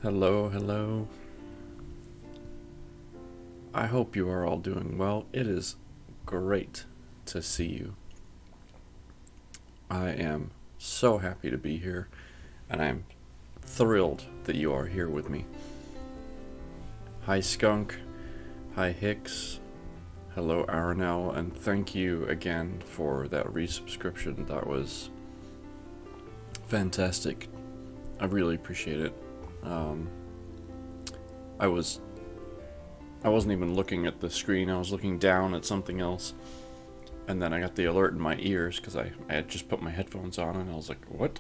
Hello, hello. I hope you are all doing well. It is great to see you. I am so happy to be here, and I'm thrilled that you are here with me. Hi, Skunk. Hi, Hicks. Hello, Aronell, and thank you again for that resubscription. That was fantastic. I really appreciate it. I wasn't even looking at the screen. I was looking down at something else, and then I got the alert in my ears because I had just put my headphones on, and I was like, what?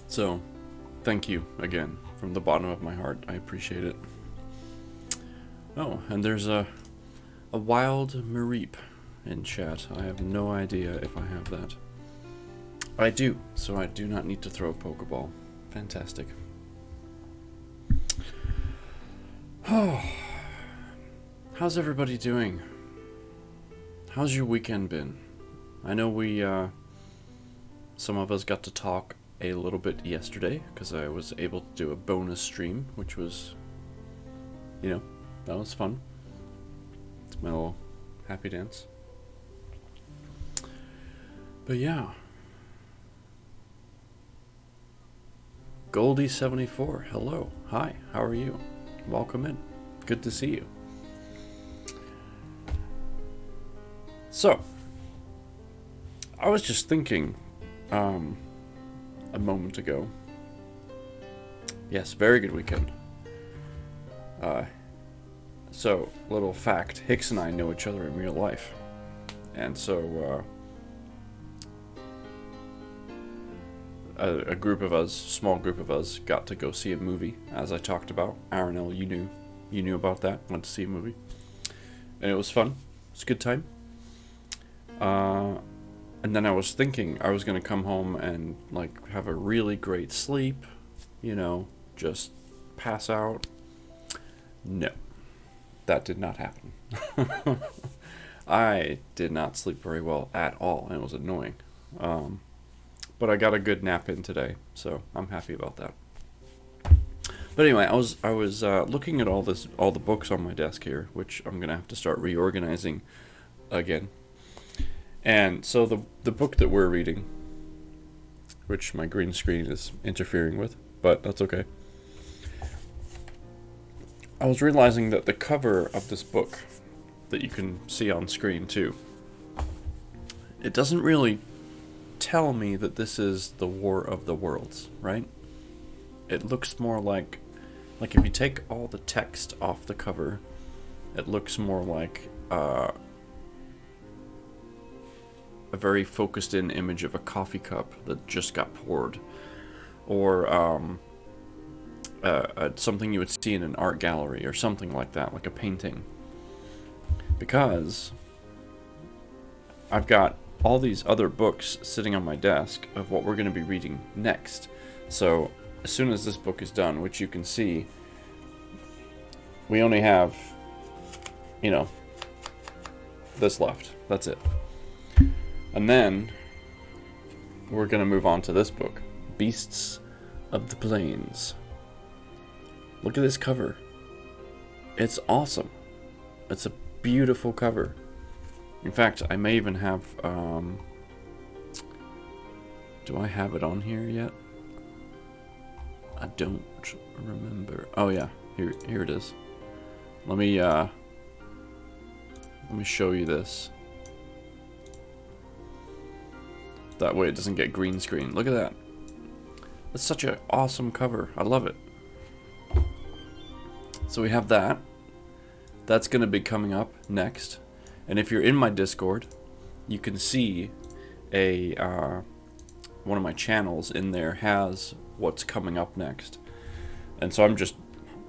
So, thank you again from the bottom of my heart. I appreciate it. Oh, and there's a wild Mareep in chat. I have no idea if I have that. I do, so I do not need to throw a Pokeball. Fantastic. Oh, how's everybody doing? How's your weekend been? I know some of us got to talk a little bit yesterday because I was able to do a bonus stream, which was, that was fun. It's my little happy dance. But yeah. Goldie74, hello. Hi, how are you? Welcome in. Good to see you. So, I was just thinking a moment ago. Yes, very good weekend. So, little fact, Hicks and I know each other in real life. And so, a group of us, small group of us, got to go see a movie, as I talked about. Aronell, you knew about that, went to see a movie. And it was fun. It was a good time. And then I was thinking I was going to come home and, have a really great sleep, just pass out. No, that did not happen. I did not sleep very well at all, and it was annoying. But I got a good nap in today, so I'm happy about that. But anyway, I was looking at all the books on my desk here, which I'm gonna have to start reorganizing again. And so the book that we're reading, which my green screen is interfering with, but that's okay. I was realizing that the cover of this book, that you can see on screen too, it doesn't really tell me that this is the War of the Worlds, right? It looks more like if you take all the text off the cover, it looks more like a very focused in image of a coffee cup that just got poured, or something you would see in an art gallery or something like that, like a painting. Because I've got all these other books sitting on my desk of what we're going to be reading next. So as soon as this book is done, which you can see, we only have, this left. That's it. And then we're going to move on to this book, Beasts of the Plains. Look at this cover. It's awesome. It's a beautiful cover. In fact, I may even have, do I have it on here yet? I don't remember. Oh yeah, here it is. Let me show you this. That way it doesn't get green screen. Look at that. That's such an awesome cover. I love it. So we have that. That's going to be coming up next. And if you're in my Discord, you can see one of my channels in there has what's coming up next. And so I'm just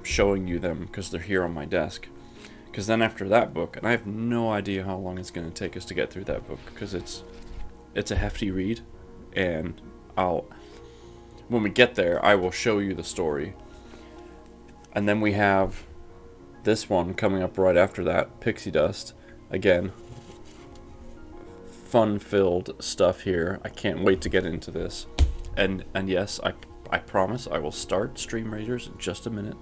showing you them because they're here on my desk. Because then after that book, and I have no idea how long it's going to take us to get through that book, because it's a hefty read, and when we get there, I will show you the story. And then we have this one coming up right after that, Pixie Dust. Again, fun-filled stuff here. I can't wait to get into this. And yes, I promise I will start Stream Raiders in just a minute.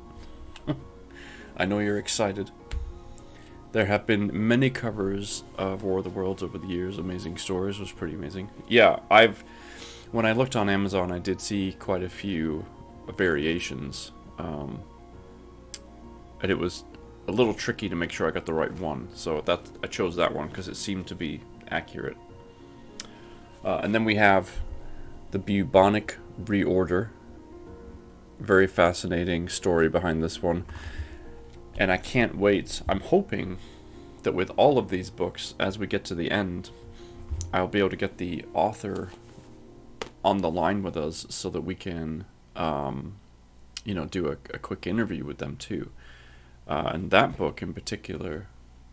I know you're excited. There have been many covers of War of the Worlds over the years. Amazing Stories was pretty amazing. Yeah, when I looked on Amazon, I did see quite a few variations. And it was a little tricky to make sure I got the right one. So I chose that one because it seemed to be accurate. And then we have the Bubonic Reorder. Very fascinating story behind this one. And I can't wait. I'm hoping that with all of these books, as we get to the end, I'll be able to get the author on the line with us so that we can, do a quick interview with them too. And that book in particular,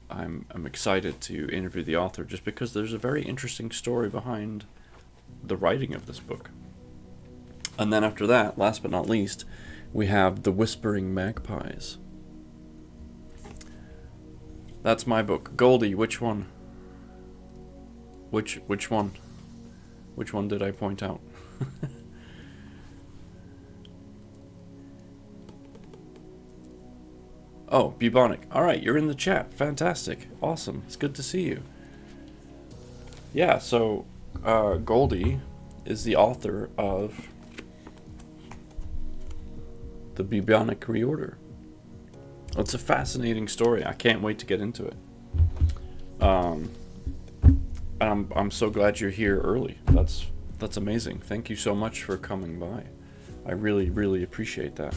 I'm excited to interview the author just because there's a very interesting story behind the writing of this book. And then after that, last but not least, we have The Whispering Magpies. That's my book. Goldie, which one? Which one? Which one did I point out? Oh, Bubonic. Alright, you're in the chat. Fantastic. Awesome. It's good to see you. Yeah, so Goldie is the author of the Bubonic Reorder. It's a fascinating story. I can't wait to get into it. And I'm so glad you're here early. That's amazing. Thank you so much for coming by. I really, really appreciate that.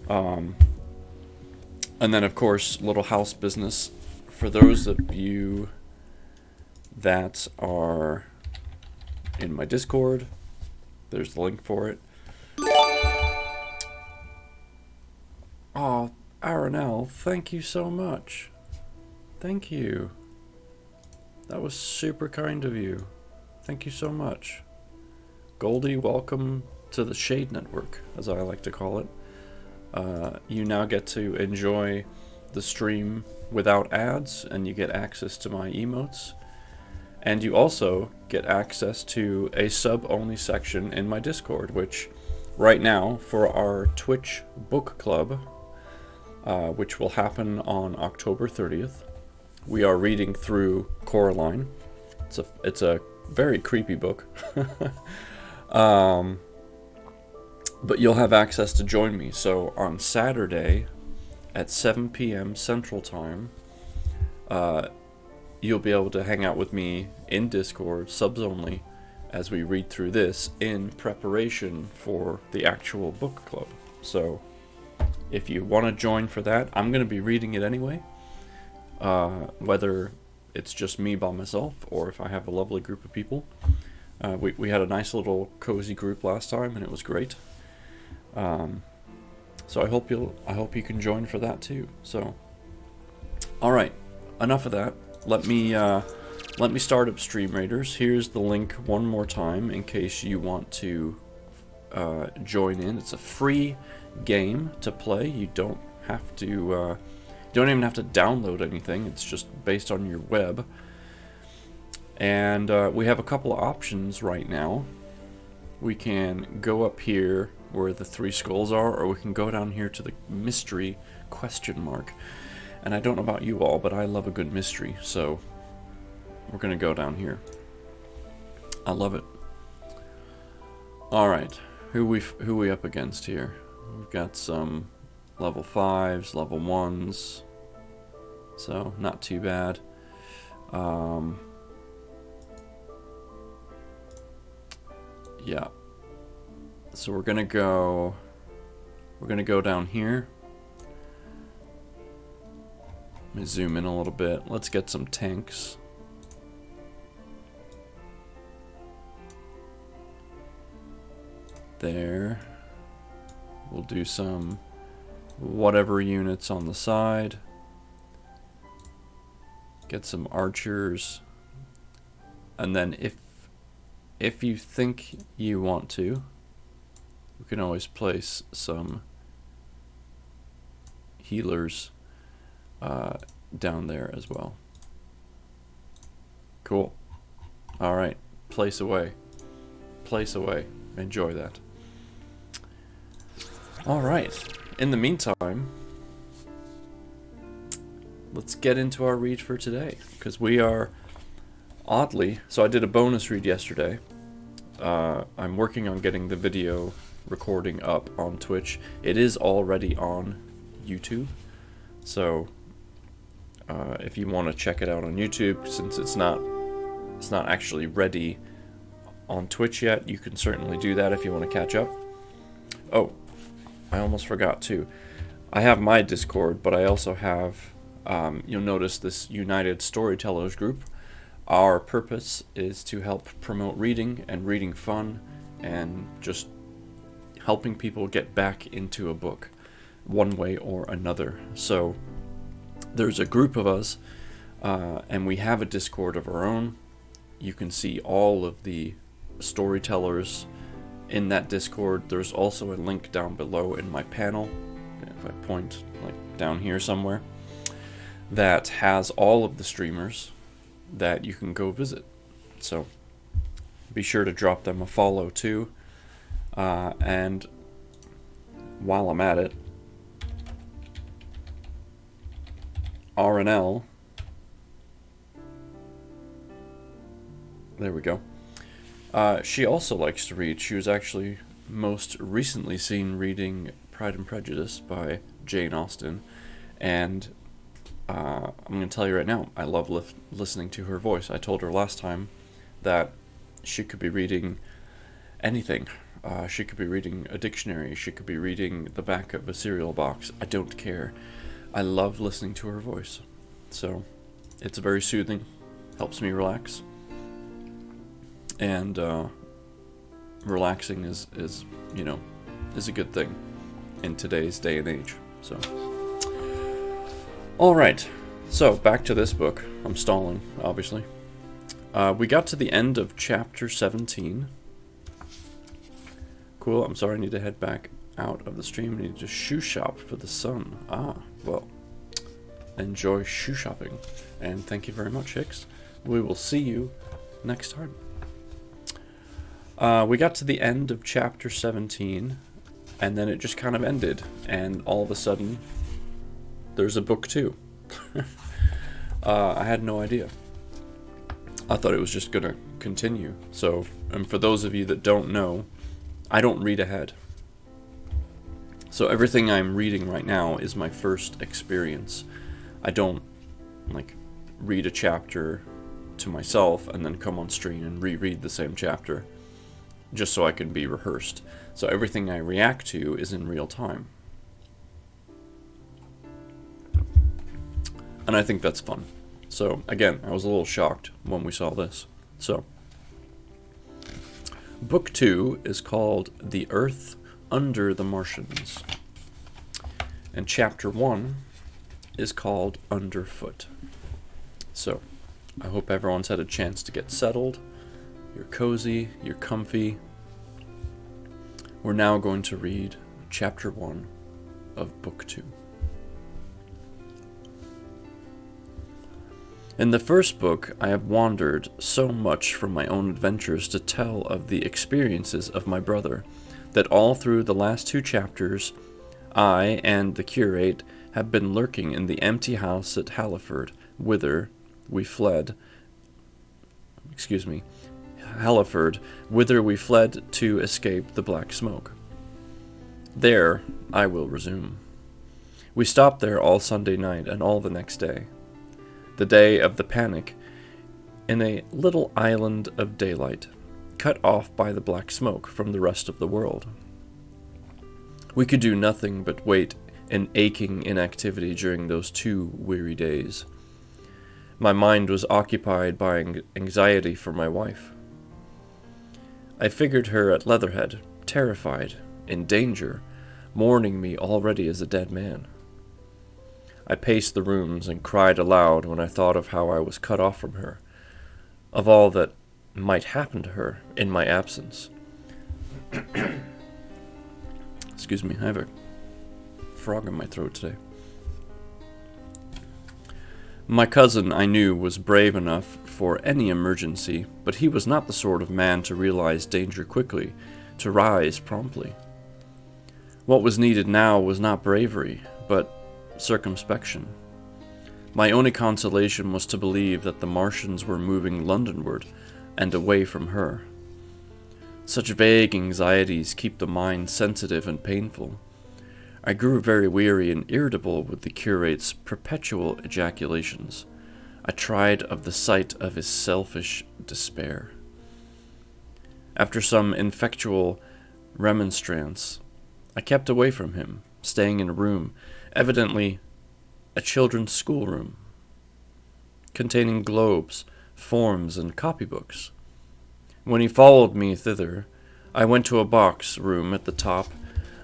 And then, of course, little house business. For those of you that are in my Discord, there's the link for it. Oh, Aronel, thank you so much. Thank you. That was super kind of you. Thank you so much. Goldie, welcome to the Shade Network, as I like to call it. You now get to enjoy the stream without ads, and you get access to my emotes. And you also get access to a sub-only section in my Discord, which right now, for our Twitch book club, which will happen on October 30th, we are reading through Coraline. It's a very creepy book. But you'll have access to join me. So on Saturday at 7 p.m. Central Time, you'll be able to hang out with me in Discord, subs only, as we read through this in preparation for the actual book club. So if you want to join for that, I'm going to be reading it anyway. Whether it's just me by myself or if I have a lovely group of people. We had a nice little cozy group last time and it was great. So I hope you can join for that too. So, all right, enough of that. Let me start up Stream Raiders. Here's the link one more time in case you want to join in. It's a free game to play. You don't have to. You don't even have to download anything. It's just based on your web. And we have a couple of options right now. We can go up here where the 3 skulls are, or we can go down here to the mystery question mark. And I don't know about you all, but I love a good mystery, so we're gonna go down here. I love it. All right, who we up against here? We've got some level 5s, level 1s, so not too bad. Yeah. So we're gonna go down here. Let me zoom in a little bit. Let's get some tanks. There. We'll do some whatever units on the side. Get some archers. And then if you think you want to, we can always place some healers down there as well. Cool. All right, place away. Place away. Enjoy that. Alright, in the meantime, let's get into our read for today, because we are, oddly, so I did a bonus read yesterday. I'm working on getting the video recording up on Twitch. It is already on YouTube, so if you want to check it out on YouTube, since it's not actually ready on Twitch yet, you can certainly do that if you want to catch up. Oh, I almost forgot too. I have my Discord, but I also have, you'll notice this United Storytellers group. Our purpose is to help promote reading and reading fun and just helping people get back into a book one way or another. So there's a group of us, and we have a Discord of our own. You can see all of the storytellers in that Discord. There's also a link down below in my panel, if I point like down here somewhere, that has all of the streamers that you can go visit. So be sure to drop them a follow too. And while I'm at it, RNL, there we go. She also likes to read. She was actually most recently seen reading Pride and Prejudice by Jane Austen, and I'm going to tell you right now, I love listening to her voice. I told her last time that she could be reading anything. She could be reading a dictionary. She could be reading the back of a cereal box. I don't care. I love listening to her voice. So it's very soothing, helps me relax. And relaxing is a good thing in today's day and age. So, all right. So back to this book. I'm stalling, obviously. We got to the end of chapter 17. Cool. I'm sorry. I need to head back out of the stream. I need to shoe shop for the sun. Well, enjoy shoe shopping, and thank you very much, Hicks. We will see you next time. We got to the end of chapter 17, and then it just kind of ended, and all of a sudden, there's a book 2. I had no idea. I thought it was just going to continue. So, and for those of you that don't know, I don't read ahead. So everything I'm reading right now is my first experience. I don't, read a chapter to myself and then come on stream and reread the same chapter, just so I can be rehearsed. So everything I react to is in real time. And I think that's fun. So again, I was a little shocked when we saw this. So, book 2 is called The Earth Under the Martians. And chapter 1 is called Underfoot. So, I hope everyone's had a chance to get settled. You're cozy, you're comfy. We're now going to read chapter 1 of book 2. In the first book, I have wandered so much from my own adventures to tell of the experiences of my brother, that all through the last 2 chapters, I and the curate have been lurking in the empty house at Halliford, whither we fled to escape the black smoke. There, I will resume. We stopped there all Sunday night and all the next day, the day of the panic, in a little island of daylight, cut off by the black smoke from the rest of the world. We could do nothing but wait in aching inactivity during those 2 weary days. My mind was occupied by anxiety for my wife. I figured her at Leatherhead, terrified, in danger, mourning me already as a dead man. I paced the rooms and cried aloud when I thought of how I was cut off from her, of all that might happen to her in my absence. Excuse me, I have a frog in my throat today. My cousin, I knew, was brave enough for any emergency, but he was not the sort of man to realize danger quickly, to rise promptly. What was needed now was not bravery, but circumspection. My only consolation was to believe that the Martians were moving Londonward and away from her. Such vague anxieties keep the mind sensitive and painful. I grew very weary and irritable with the curate's perpetual ejaculations. I tried of the sight of his selfish despair. After some ineffectual remonstrance, I kept away from him, staying in a room, evidently a children's schoolroom, containing globes, forms, and copybooks. When he followed me thither, I went to a box room at the top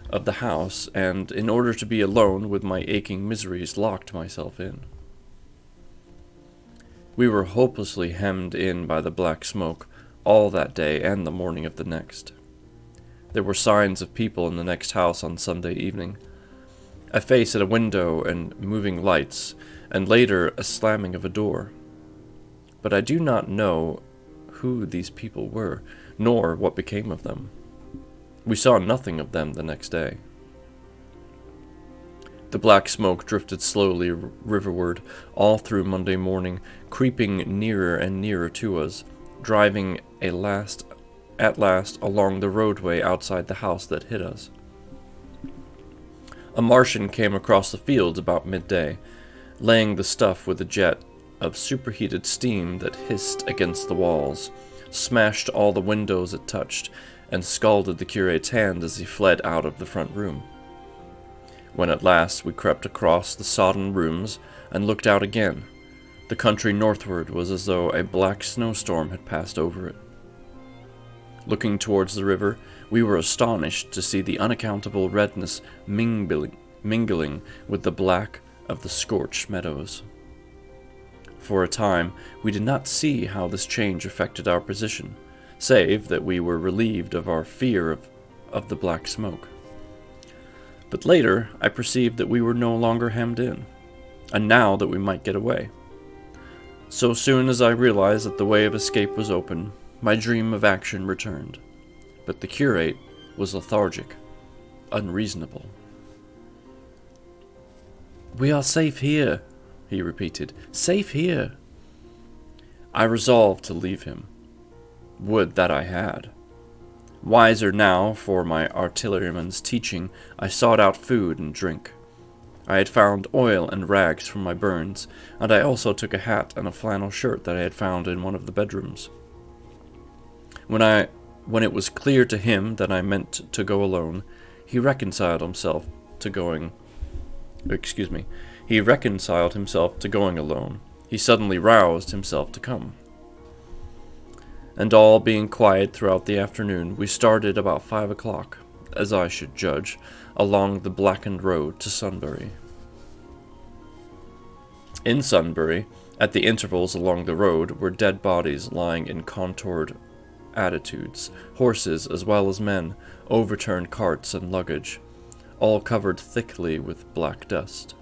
of the house, and, in order to be alone with my aching miseries, locked myself in. We were hopelessly hemmed in by the black smoke all that day and the morning of the next. There were signs of people in the next house on Sunday evening, a face at a window and moving lights, and later a slamming of a door. But I do not know who these people were, nor what became of them. We saw nothing of them the next day. The black smoke drifted slowly riverward all through Monday morning, creeping nearer and nearer to us, driving at last along the roadway outside the house that hid us. A Martian came across the fields about midday, laying the stuff with a jet of superheated steam that hissed against the walls, smashed all the windows it touched, and scalded the curate's hand as he fled out of the front room. When at last we crept across the sodden rooms and looked out again, the country northward was as though a black snowstorm had passed over it. Looking towards the river, we were astonished to see the unaccountable redness mingling with the black of the scorched meadows. For a time, we did not see how this change affected our position, save that we were relieved of our fear of the black smoke. But later, I perceived that we were no longer hemmed in, and now that we might get away. So soon as I realized that the way of escape was open, my dream of action returned. But the curate was lethargic, unreasonable. "We are safe here," he repeated. "Safe here." I resolved to leave him. Would that I had. Wiser now for my artilleryman's teaching, I sought out food and drink. I had found oil and rags from my burns, and I also took a hat and a flannel shirt that I had found in one of the bedrooms. When it was clear to him that I meant to go alone, he reconciled himself to going alone. He suddenly roused himself to come. And all being quiet throughout the afternoon, we started about 5 o'clock, as I should judge, along the blackened road to Sunbury. In Sunbury, at the intervals along the road, were dead bodies lying in contoured attitudes, horses as well as men, overturned carts and luggage, all covered thickly with black dust.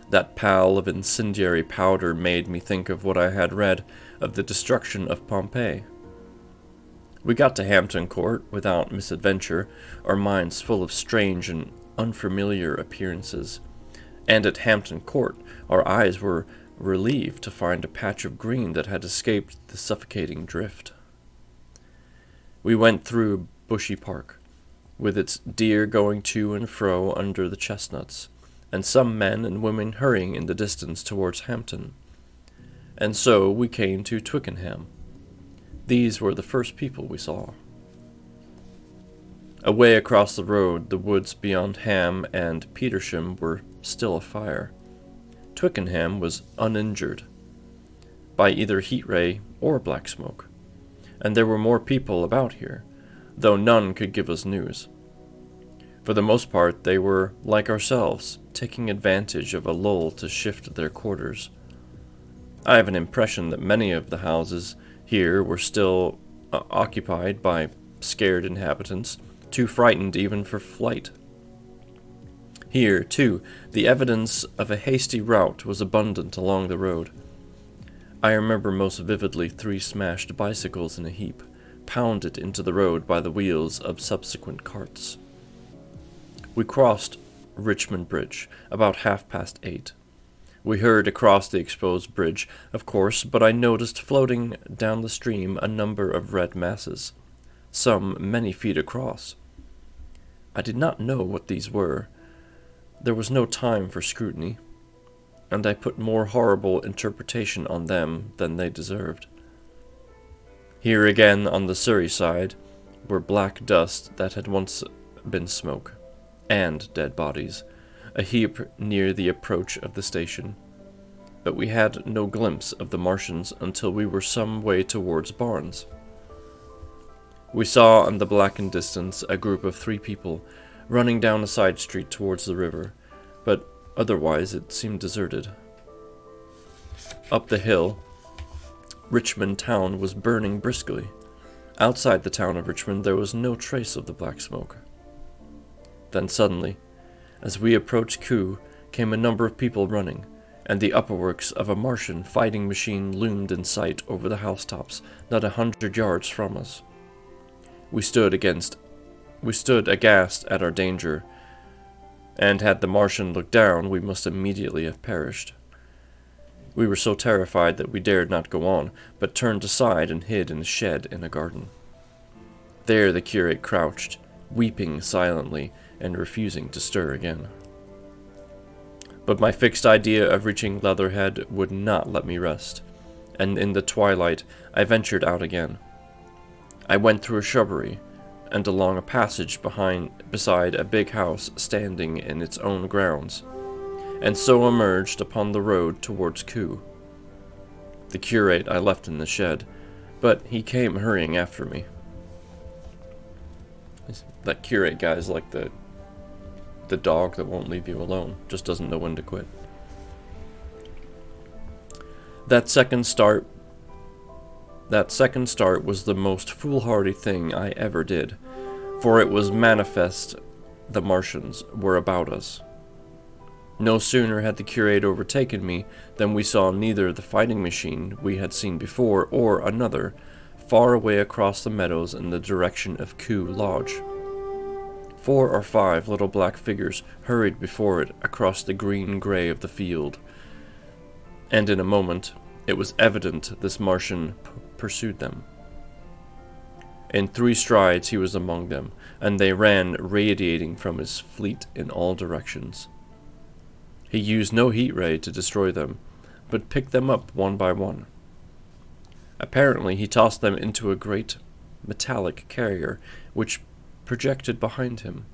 That pall of incendiary powder made me think of what I had read of the destruction of Pompeii. We got to Hampton Court without misadventure, our minds full of strange and unfamiliar appearances, and at Hampton Court our eyes were relieved to find a patch of green that had escaped the suffocating drift. We went through Bushy Park, with its deer going to and fro under the chestnuts, and some men and women hurrying in the distance towards Hampton. And so we came to Twickenham. These were the first people we saw. Away across the road, the woods beyond Ham and Petersham were still afire. Twickenham was uninjured by either heat ray or black smoke, and there were more people about here, though none could give us news. For the most part, they were, like ourselves, taking advantage of a lull to shift their quarters. I have an impression that many of the houses here were still occupied by scared inhabitants, too frightened even for flight. Here, too, the evidence of a hasty rout was abundant along the road. I remember most vividly 3 smashed bicycles in a heap, pounded into the road by the wheels of subsequent carts. We crossed Richmond Bridge about 8:30. We hurried across the exposed bridge, of course, but I noticed floating down the stream a number of red masses, some many feet across. I did not know what these were. There was no time for scrutiny, and I put more horrible interpretation on them than they deserved. Here again on the Surrey side were black dust that had once been smoke, and dead bodies, a heap near the approach of the station. But we had no glimpse of the Martians until we were some way towards Barnes. We saw in the blackened distance a group of 3 people running down a side street towards the river, but otherwise it seemed deserted. Up the hill, Richmond town was burning briskly. Outside the town of Richmond there was no trace of the black smoke. Then suddenly, as we approached Kew, came a number of people running, and the upperworks of a Martian fighting machine loomed in sight over the housetops not 100 yards from us. We stood aghast at our danger, and had the Martian looked down, we must immediately have perished. We were so terrified that we dared not go on, but turned aside and hid in a shed in a garden. There the curate crouched, weeping silently and refusing to stir again. But my fixed idea of reaching Leatherhead would not let me rest, and in the twilight I ventured out again. I went through a shrubbery, and along a passage beside a big house standing in its own grounds, and so emerged upon the road towards Kew. The curate I left in the shed, but he came hurrying after me. That curate guy is like the dog that won't leave you alone, just doesn't know when to quit. That second start was the most foolhardy thing I ever did, for it was manifest the Martians were about us. No sooner had the curate overtaken me than we saw neither the fighting machine we had seen before or another, far away across the meadows in the direction of Kew Lodge. 4 or 5 little black figures hurried before it across the green-gray of the field, and in a moment it was evident this Martian pursued them. In 3 strides he was among them, and they ran radiating from his fleet in all directions. He used no heat ray to destroy them, but picked them up one by one. Apparently he tossed them into a great metallic carrier, which projected behind him,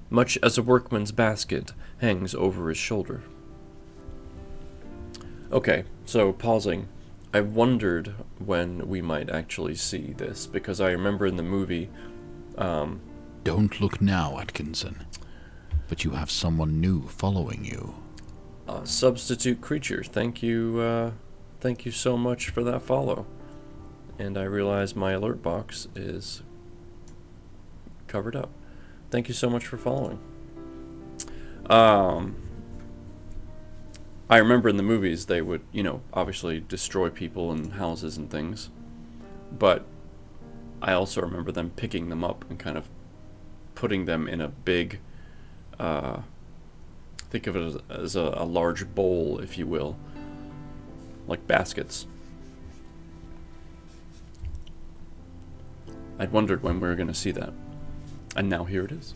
much as a workman's basket hangs over his shoulder. Okay, so pausing. I wondered when we might actually see this, because I remember in the movie... Don't look now, Atkinson. But you have someone new following you. Substitute creature. Thank you so much for that follow. And I realize my alert box is covered up. Thank you so much for following. I remember in the movies they would, obviously destroy people and houses and things. But I also remember them picking them up and kind of putting them in a big, think of it as a large bowl, if you will, like baskets. I'd wondered when we were going to see that. And now here it is.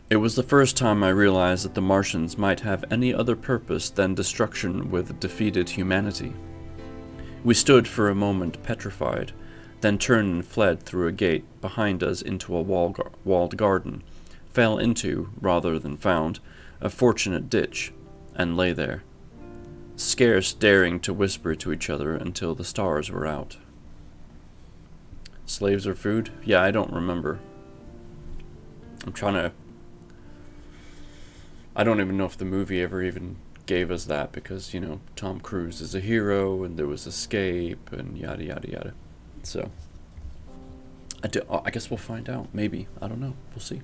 It was the first time I realized that the Martians might have any other purpose than destruction with defeated humanity. We stood for a moment petrified, then turned and fled through a gate behind us into a walled garden, fell into, rather than found, a fortunate ditch, and lay there, scarce daring to whisper to each other until the stars were out. Slaves or food? Yeah, I don't remember. I don't even know if the movie ever even gave us that, because, Tom Cruise is a hero, and there was escape, and yada yada yada. So, I guess we'll find out. Maybe. I don't know. We'll see.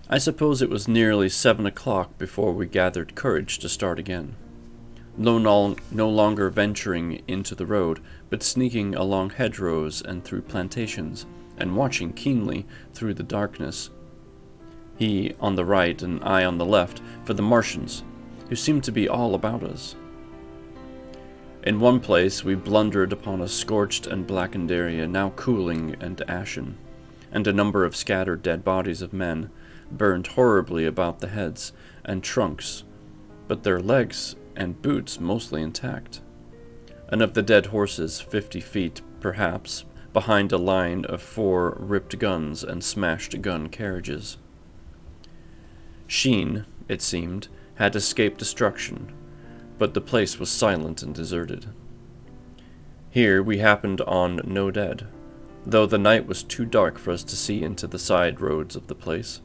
I suppose it was nearly 7 o'clock before we gathered courage to start again. no longer venturing into the road, but sneaking along hedgerows and through plantations, and watching keenly through the darkness, he on the right and I on the left, for the Martians, who seemed to be all about us. In one place we blundered upon a scorched and blackened area, now cooling and ashen, and a number of scattered dead bodies of men, burned horribly about the heads and trunks, but their legs and boots mostly intact, and of the dead horses 50 feet, perhaps, behind a line of 4 ripped guns and smashed gun carriages. Sheen, it seemed, had escaped destruction, but the place was silent and deserted. Here we happened on no dead, though the night was too dark for us to see into the side roads of the place.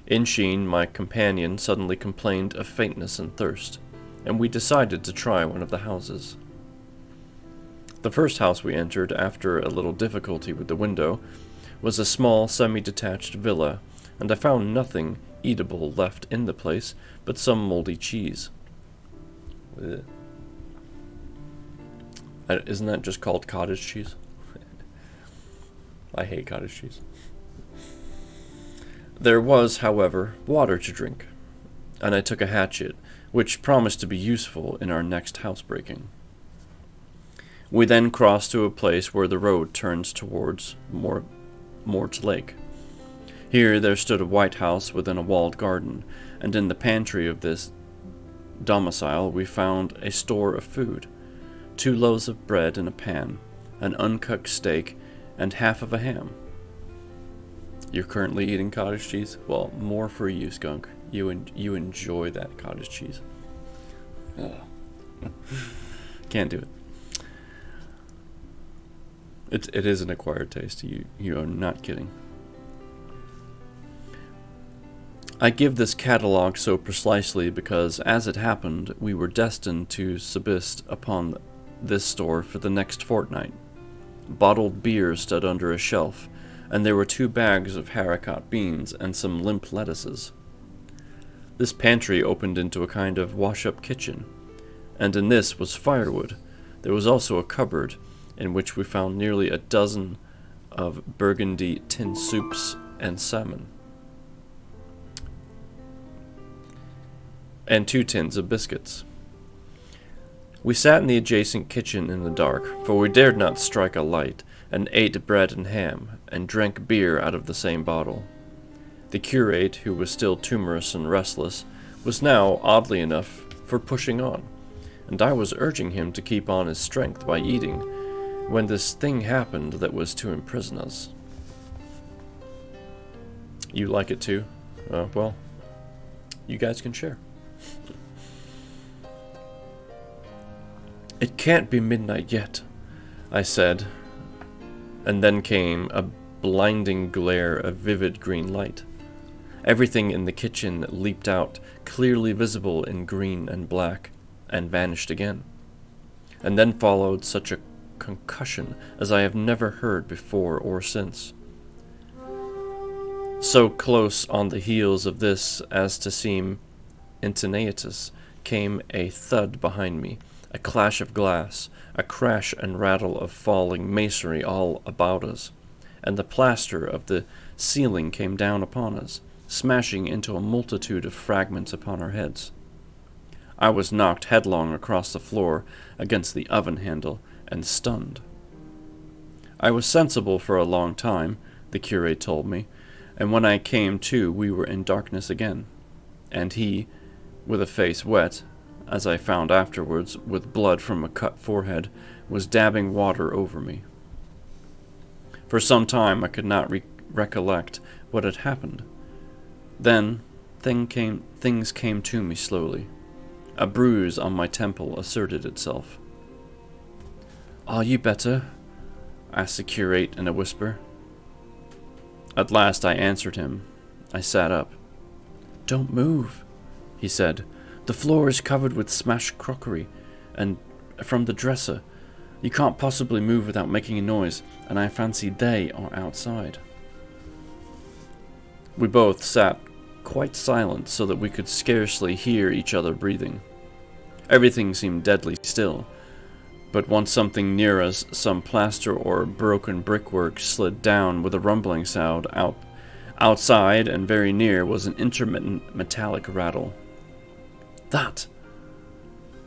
In Sheen, my companion suddenly complained of faintness and thirst, and we decided to try one of the houses. The first house we entered, after a little difficulty with the window, was a small semi-detached villa, and I found nothing eatable left in the place but some moldy cheese. Isn't that just called cottage cheese? I hate cottage cheese. There was, however, water to drink, and I took a hatchet, which promised to be useful in our next housebreaking. We then crossed to a place where the road turns towards Mort Lake. Here there stood a white house within a walled garden, and in the pantry of this domicile we found a store of food, 2 loaves of bread in a pan, an uncooked steak, and half of a ham. You're currently eating cottage cheese? Well, more for you, skunk. You enjoy that cottage cheese. Can't do it. It is an acquired taste. You are not kidding. I give this catalogue so precisely because, as it happened, we were destined to subsist upon this store for the next fortnight. Bottled beer stood under a shelf, and there were 2 bags of haricot beans and some limp lettuces. This pantry opened into a kind of wash-up kitchen, and in this was firewood. There was also a cupboard, in which we found nearly a dozen of burgundy tin soups and salmon, and 2 tins of biscuits. We sat in the adjacent kitchen in the dark, for we dared not strike a light, and ate bread and ham, and drank beer out of the same bottle. The curate, who was still timorous and restless, was now, oddly enough, for pushing on, and I was urging him to keep on his strength by eating, when this thing happened that was to imprison us. You like it too? Well, you guys can share. "It can't be midnight yet," I said, and then came a blinding glare of vivid green light. Everything in the kitchen leaped out, clearly visible in green and black, and vanished again. And then followed such a concussion as I have never heard before or since. So close on the heels of this as to seem instantaneous came a thud behind me, a clash of glass, a crash and rattle of falling masonry all about us, and the plaster of the ceiling came down upon us, smashing into a multitude of fragments upon our heads. I was knocked headlong across the floor against the oven handle and stunned. I was sensible for a long time, the curate told me, and when I came to we were in darkness again, and he, with a face wet, as I found afterwards, with blood from a cut forehead, was dabbing water over me. For some time I could not recollect what had happened. Then things came to me slowly. A bruise on my temple asserted itself. "Are you better?" asked the curate in a whisper. At last I answered him. I sat up. "Don't move," he said. "The floor is covered with smashed crockery, and from the dresser. You can't possibly move without making a noise, and I fancy they are outside." We both sat quite silent so that we could scarcely hear each other breathing. Everything seemed deadly still, but once something near us, some plaster or broken brickwork, slid down with a rumbling sound. Outside and very near was an intermittent metallic rattle. "That,"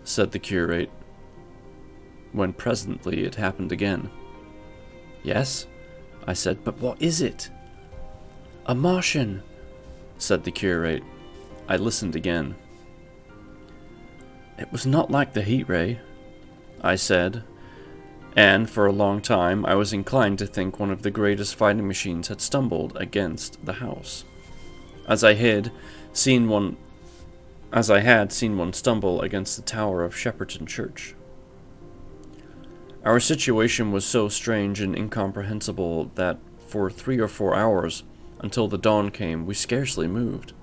said the curate, when presently it happened again. "Yes," I said, "but what is it?" "A Martian," said the curate. I listened again. "It was not like the heat ray," I said, and for a long time I was inclined to think one of the greatest fighting machines had stumbled against the house, as I had seen one stumble against the tower of Shepperton Church. Our situation was so strange and incomprehensible that for 3 or 4 hours, until the dawn came, we scarcely moved.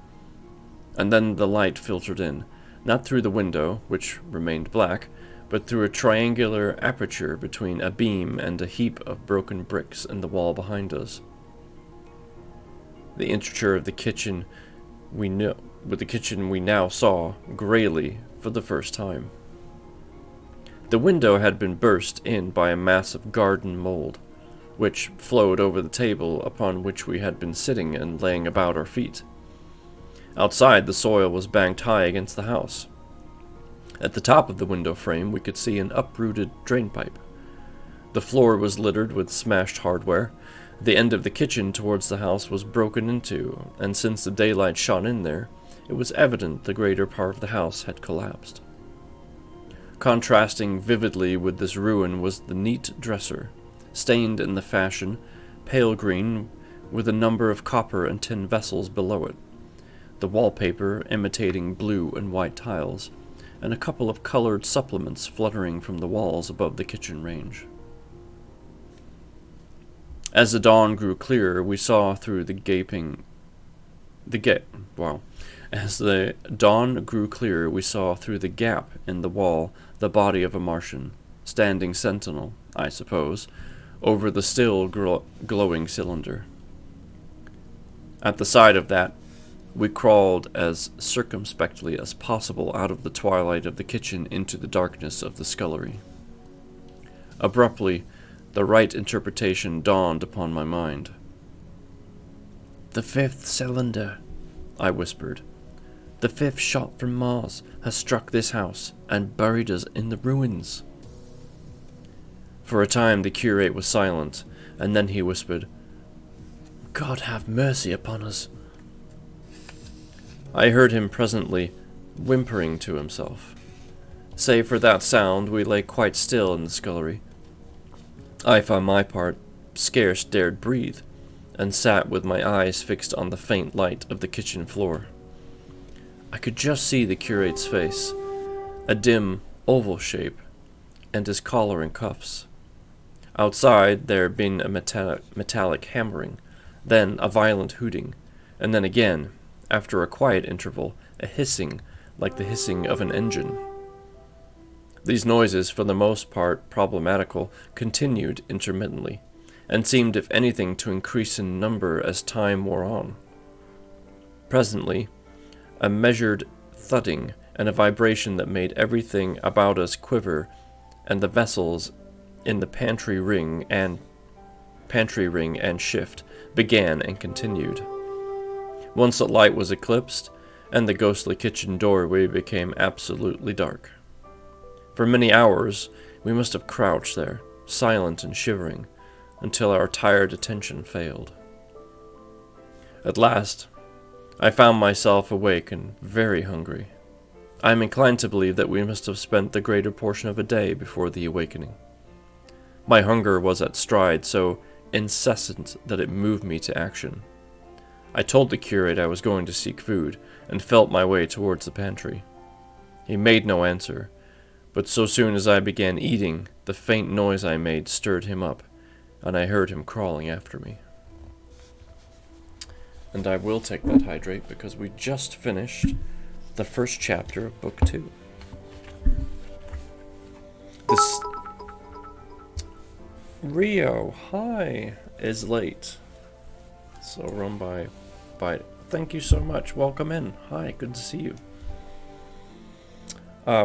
And then the light filtered in, not through the window, which remained black, but through a triangular aperture between a beam and a heap of broken bricks in the wall behind us. The interior of the kitchen we now saw grayly for the first time. The window had been burst in by a mass of garden mold, which flowed over the table upon which we had been sitting and laying about our feet. Outside, the soil was banked high against the house. At the top of the window frame, we could see an uprooted drainpipe. The floor was littered with smashed hardware. The end of the kitchen towards the house was broken into, and since the daylight shone in there, it was evident the greater part of the house had collapsed. Contrasting vividly with this ruin was the neat dresser, stained in the fashion pale green, with a number of copper and tin vessels below it, the wallpaper imitating blue and white tiles, and a couple of colored supplements fluttering from the walls above the kitchen range. As the dawn grew clearer, we saw through the gap in the wall the body of a Martian, standing sentinel, I suppose, over the still glowing cylinder. At the sight of that, we crawled as circumspectly as possible out of the twilight of the kitchen into the darkness of the scullery. Abruptly, the right interpretation dawned upon my mind. "The 5th cylinder," I whispered. "The 5th shot from Mars has struck this house and buried us in the ruins." For a time the curate was silent, and then he whispered, "God have mercy upon us." I heard him presently whimpering to himself. Save for that sound, we lay quite still in the scullery. I, for my part, scarce dared breathe, and sat with my eyes fixed on the faint light of the kitchen floor. I could just see the curate's face, a dim, oval shape, and his collar and cuffs. Outside there had been a metallic hammering, then a violent hooting, and then again, after a quiet interval, a hissing like the hissing of an engine. These noises, for the most part problematical, continued intermittently, and seemed if anything to increase in number as time wore on. Presently, a measured thudding and a vibration that made everything about us quiver, and the vessels in the pantry ring and shift began and continued. Once the light was eclipsed, and the ghostly kitchen doorway became absolutely dark. For many hours we must have crouched there, silent and shivering, until our tired attention failed. At last, I found myself awake and very hungry. I am inclined to believe that we must have spent the greater portion of a day before the awakening. My hunger was at stride, so incessant that it moved me to action. I told the curate I was going to seek food, and felt my way towards the pantry. He made no answer, but so soon as I began eating, the faint noise I made stirred him up, and I heard him crawling after me. And I will take that hydrate because we just finished the first chapter of Book 2. This Rio, hi, is late. So run by. Thank you so much. Welcome in. Hi, good to see you.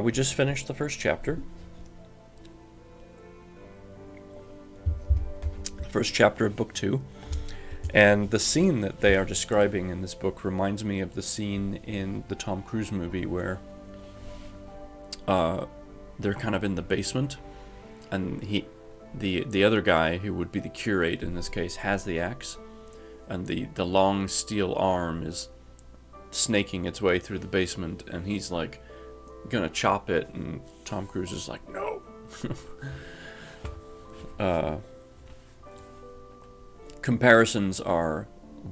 We just finished the first chapter. First chapter of book 2. And the scene that they are describing in this book reminds me of the scene in the Tom Cruise movie where they're kind of in the basement, and the other guy, who would be the curate in this case, has the axe, and the long steel arm is snaking its way through the basement, and he's like gonna chop it, and Tom Cruise is like, no. Comparisons are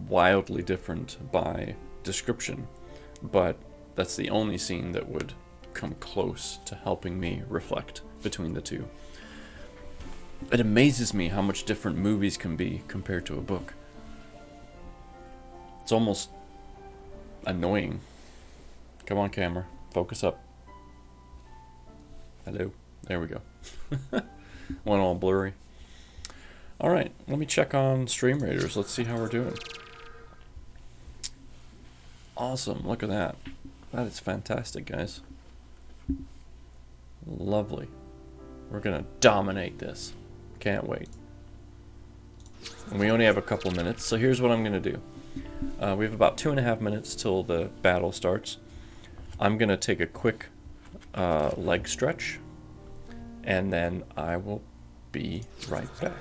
wildly different by description, but that's the only scene that would come close to helping me reflect between the two. It amazes me how much different movies can be compared to a book. It's almost annoying. Come on, camera. Focus up. Hello. There we go. Went all blurry. Alright, let me check on Stream Raiders. Let's see how we're doing. Awesome, look at that. That is fantastic, guys. Lovely. We're gonna dominate this. Can't wait. And we only have a couple minutes, so here's what I'm gonna do. We have about 2.5 minutes till the battle starts. I'm gonna take a quick leg stretch, and then I will be right back.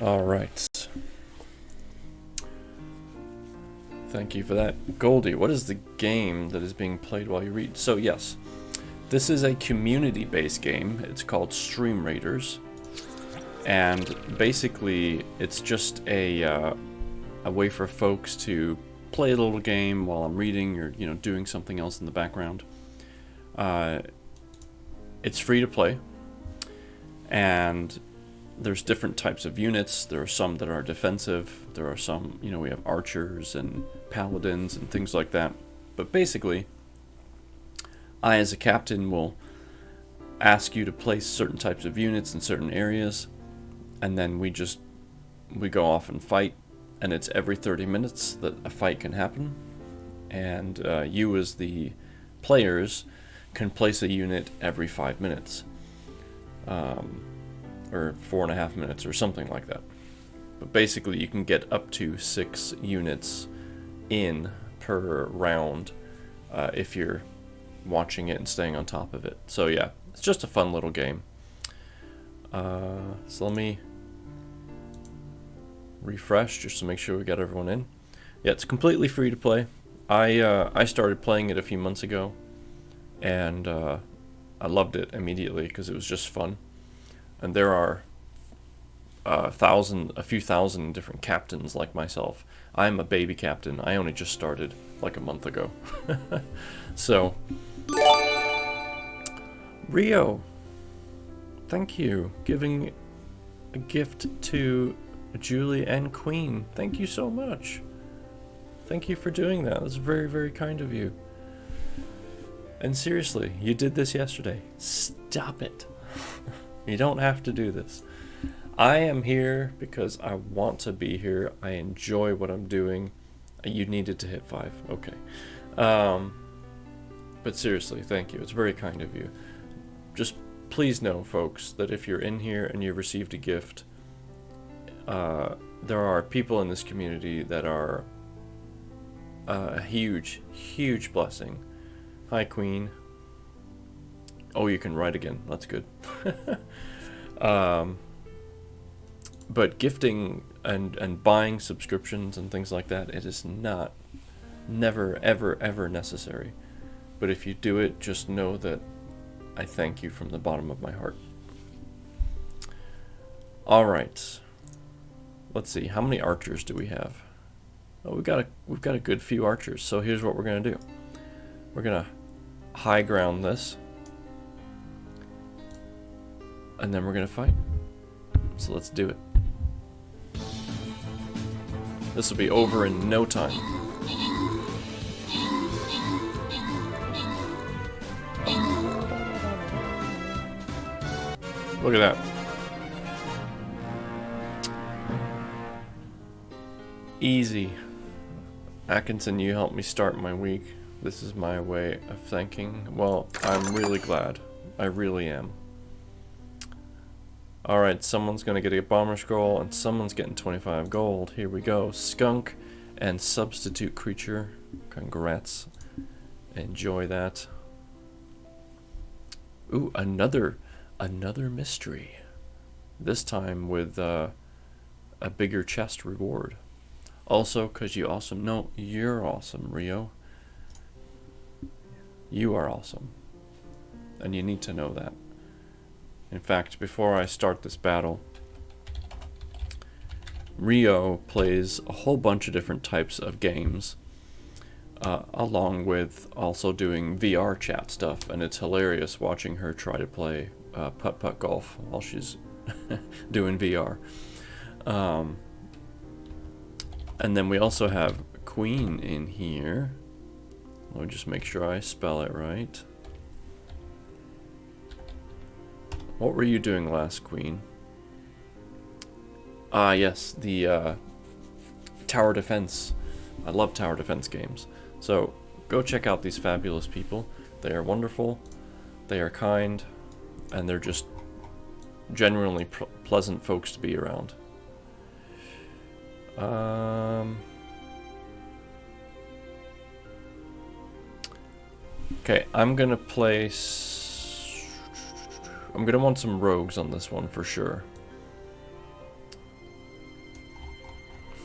Alright. Thank you for that. Goldie, what is the game that is being played while you read? So yes, this is a community-based game. It's called Stream Raiders. And basically, it's just a way for folks to play a little game while I'm reading or, doing something else in the background. It's free to play. And there's different types of units. There are some that are defensive. There are some, we have archers and paladins and things like that. But basically, I as a captain will ask you to place certain types of units in certain areas, and then we go off and fight, and it's every 30 minutes that a fight can happen. And you as the players can place a unit every 5 minutes. Or 4.5 minutes or something like that. But basically you can get up to 6 units in per round if you're watching it and staying on top of it. So yeah, it's just a fun little game. So let me refresh just to make sure we got everyone in. Yeah, it's completely free to play. I started playing it a few months ago, and I loved it immediately because it was just fun. And there are a few thousand different captains like myself. I'm a baby captain. I only just started like a month ago. So, Rio, thank you. Giving a gift to Julie and Queen. Thank you so much. Thank you for doing that. That's very, very kind of you. And seriously, you did this yesterday. Stop it. You don't have to do this. I am here because I want to be here. I enjoy what I'm doing. You needed to hit 5. Okay. But seriously, thank you. It's very kind of you. Just please know, folks, that if you're in here and you received a gift, there are people in this community that are a huge, huge blessing. Hi, Queen. Oh, you can write again. That's good. But gifting and buying subscriptions and things like that, it is never, ever, ever necessary. But if you do it, just know that I thank you from the bottom of my heart. All right. Let's see. How many archers do we have? Oh, we've got a good few archers. So here's what we're gonna do. We're gonna high ground this, and then we're gonna fight. So let's do it. This will be over in no time. Look at that. Easy. Atkinson, you helped me start my week. This is my way of thanking. Well, I'm really glad. I really am. Alright, someone's gonna get a bomber scroll, and someone's getting 25 gold. Here we go. Skunk and substitute creature. Congrats. Enjoy that. Ooh, another mystery. This time with a bigger chest reward. Also, because you awesome. No, you're awesome, Rio. You are awesome. And you need to know that. In fact, before I start this battle, Rio plays a whole bunch of different types of games, along with also doing VR chat stuff, and it's hilarious watching her try to play putt-putt golf while she's doing VR. And then we also have Queen in here. Let me just make sure I spell it right. What were you doing last, Queen? Ah, yes, the tower defense. I love tower defense games. So go check out these fabulous people. They are wonderful, they are kind, and they're just genuinely pleasant folks to be around. Okay, I'm gonna want some rogues on this one for sure.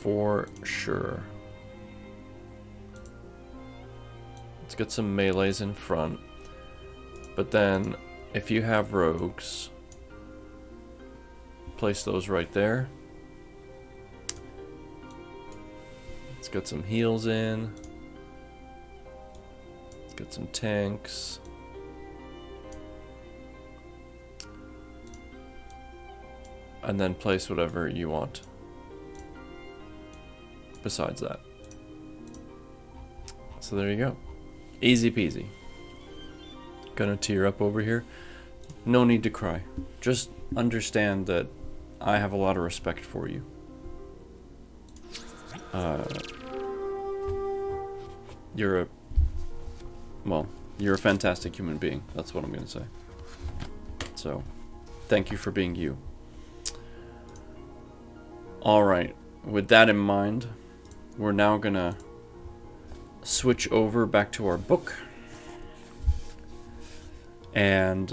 For sure. Let's get some melees in front. But then, if you have rogues, place those right there. Let's get some heals in. Let's get some tanks. And then place whatever you want besides that. So there you go. Easy peasy. Gonna tear up over here. No need to cry. Just understand that I have a lot of respect for you. You're a fantastic human being. That's what I'm gonna say. So, thank you for being you. Alright, with that in mind, we're now gonna switch over back to our book. And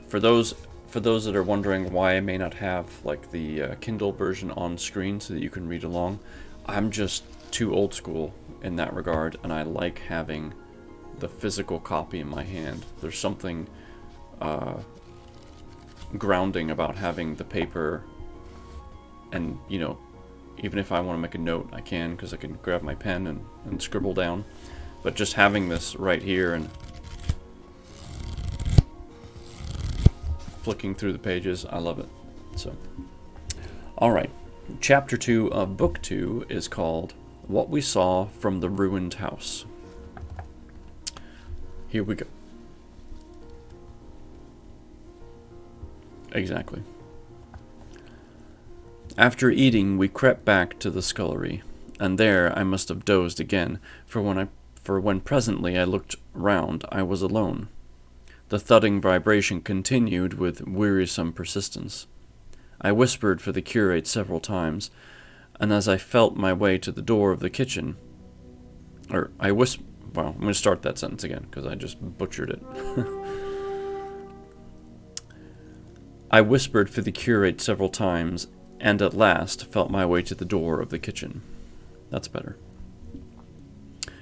for those that are wondering why I may not have like the Kindle version on screen so that you can read along, I'm just too old school in that regard, and I like having the physical copy in my hand. There's something grounding about having the paper. And, you know, even if I want to make a note, I can, because I can grab my pen and scribble down. But just having this right here and flicking through the pages, I love it. So, alright. Chapter 2 of Book 2 is called what we saw from the ruined house. Here we go. Exactly. After eating, we crept back to the scullery, and there I must have dozed again, for when presently I looked round, I was alone. The thudding vibration continued with wearisome persistence. I whispered for the curate several times, and as I felt my way to the door of the kitchen, I'm going to start that sentence again, because I just butchered it. I whispered for the curate several times, and at last felt my way to the door of the kitchen. That's better.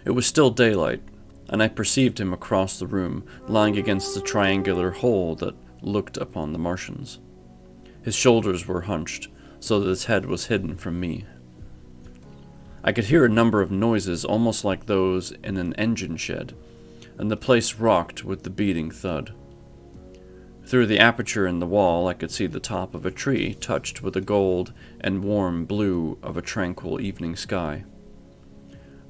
It was still daylight, and I perceived him across the room, lying against the triangular hole that looked upon the Martians. His shoulders were hunched, so that his head was hidden from me. I could hear a number of noises almost like those in an engine shed, and the place rocked with the beating thud. Through the aperture in the wall I could see the top of a tree touched with the gold and warm blue of a tranquil evening sky.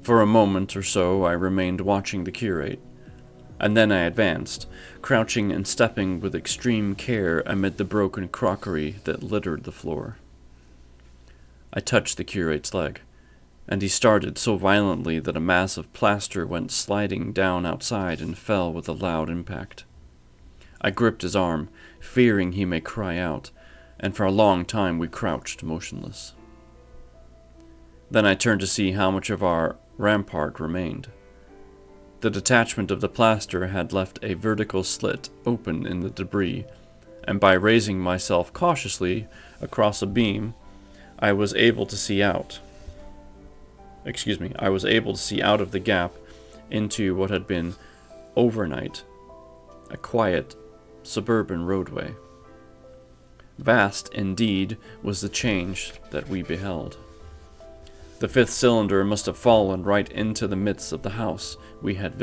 For a moment or so I remained watching the curate, and then I advanced, crouching and stepping with extreme care amid the broken crockery that littered the floor. I touched the curate's leg, and he started so violently that a mass of plaster went sliding down outside and fell with a loud impact. I gripped his arm, fearing he may cry out, and for a long time we crouched motionless. Then I turned to see how much of our rampart remained. The detachment of the plaster had left a vertical slit open in the debris, and by raising myself cautiously across a beam, I was able to see out of the gap into what had been, overnight, a quiet suburban roadway. Vast, indeed, was the change that we beheld. The fifth cylinder must have fallen right into the midst of the house we had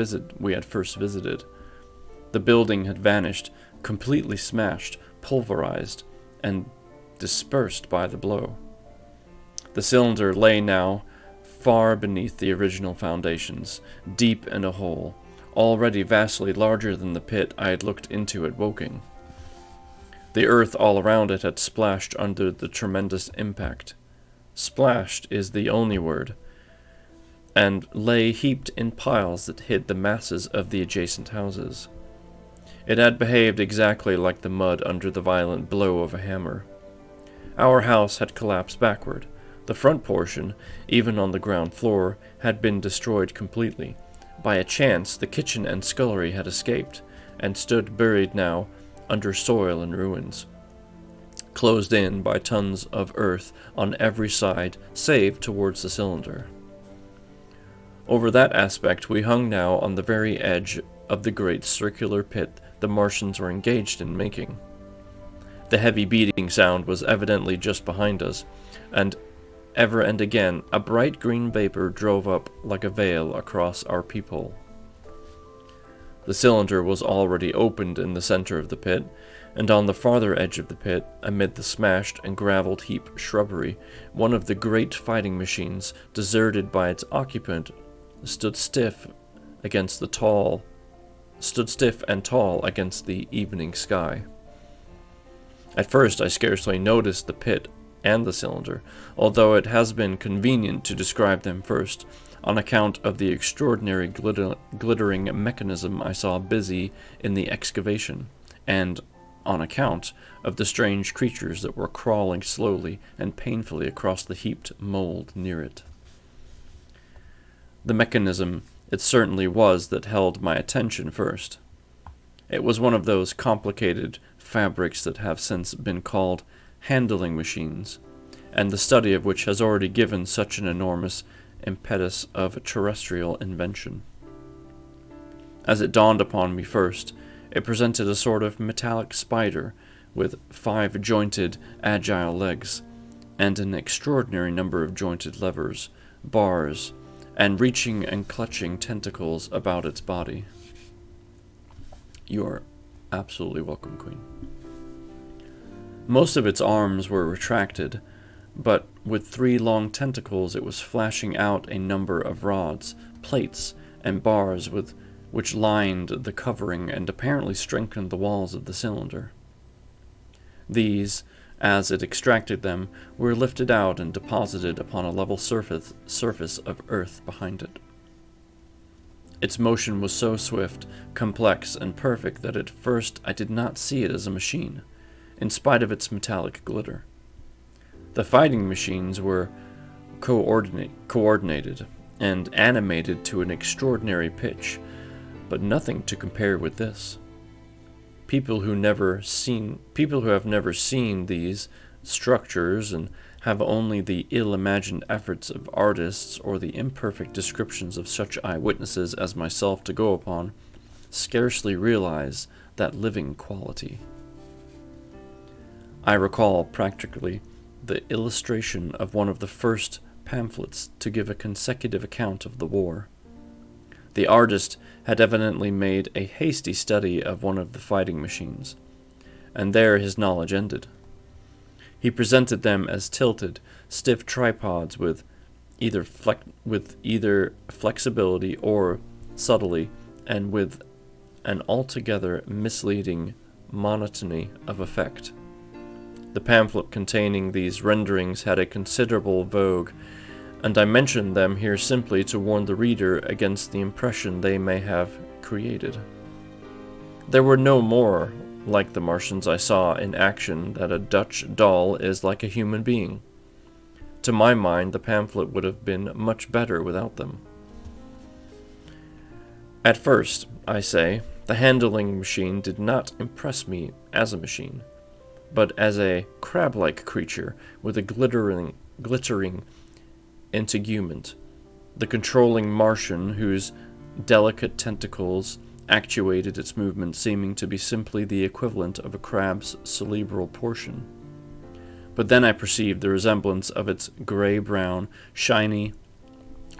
first visited. The building had vanished, completely smashed, pulverized, and dispersed by the blow. The cylinder lay now far beneath the original foundations, deep in a hole, already vastly larger than the pit I had looked into at Woking. The earth all around it had splashed under the tremendous impact. Splashed is the only word, and lay heaped in piles that hid the masses of the adjacent houses. It had behaved exactly like the mud under the violent blow of a hammer. Our house had collapsed backward. The front portion, even on the ground floor, had been destroyed completely. By a chance, the kitchen and scullery had escaped, and stood buried now under soil and ruins, closed in by tons of earth on every side, save towards the cylinder. Over that aspect we hung now on the very edge of the great circular pit the Martians were engaged in making. The heavy beating sound was evidently just behind us, and ever and again a bright green vapor drove up like a veil across our peephole. The cylinder was already opened in the center of the pit, and on the farther edge of the pit, amid the smashed and graveled heap shrubbery, one of the great fighting machines, deserted by its occupant, stood stiff and tall against the evening sky. At first I scarcely noticed the pit and the cylinder, although it has been convenient to describe them first, on account of the extraordinary glittering mechanism I saw busy in the excavation, and on account of the strange creatures that were crawling slowly and painfully across the heaped mold near it. The mechanism it certainly was that held my attention first. It was one of those complicated fabrics that have since been called handling machines, and the study of which has already given such an enormous impetus of terrestrial invention. As it dawned upon me first, it presented a sort of metallic spider with 5 jointed, agile legs, and an extraordinary number of jointed levers, bars, and reaching and clutching tentacles about its body. You are absolutely welcome, Queen. Most of its arms were retracted, but with 3 long tentacles it was flashing out a number of rods, plates, and bars which lined the covering and apparently strengthened the walls of the cylinder. These, as it extracted them, were lifted out and deposited upon a level surface of earth behind it. Its motion was so swift, complex, and perfect that at first I did not see it as a machine, in spite of its metallic glitter. The fighting machines were coordinated and animated to an extraordinary pitch, but nothing to compare with this. People who have never seen these structures and have only the ill-imagined efforts of artists or the imperfect descriptions of such eyewitnesses as myself to go upon, scarcely realize that living quality. I recall practically the illustration of one of the first pamphlets to give a consecutive account of the war. The artist had evidently made a hasty study of one of the fighting machines, and there his knowledge ended. He presented them as tilted, stiff tripods with either flexibility or subtlety, and with an altogether misleading monotony of effect. The pamphlet containing these renderings had a considerable vogue, and I mention them here simply to warn the reader against the impression they may have created. There were no more like the Martians I saw in action that a Dutch doll is like a human being. To my mind, the pamphlet would have been much better without them. At first, I say, the handling machine did not impress me as a machine, but as a crab-like creature with a glittering integument, the controlling Martian whose delicate tentacles actuated its movement, seeming to be simply the equivalent of a crab's cerebral portion. But then I perceived the resemblance of its gray-brown, shiny,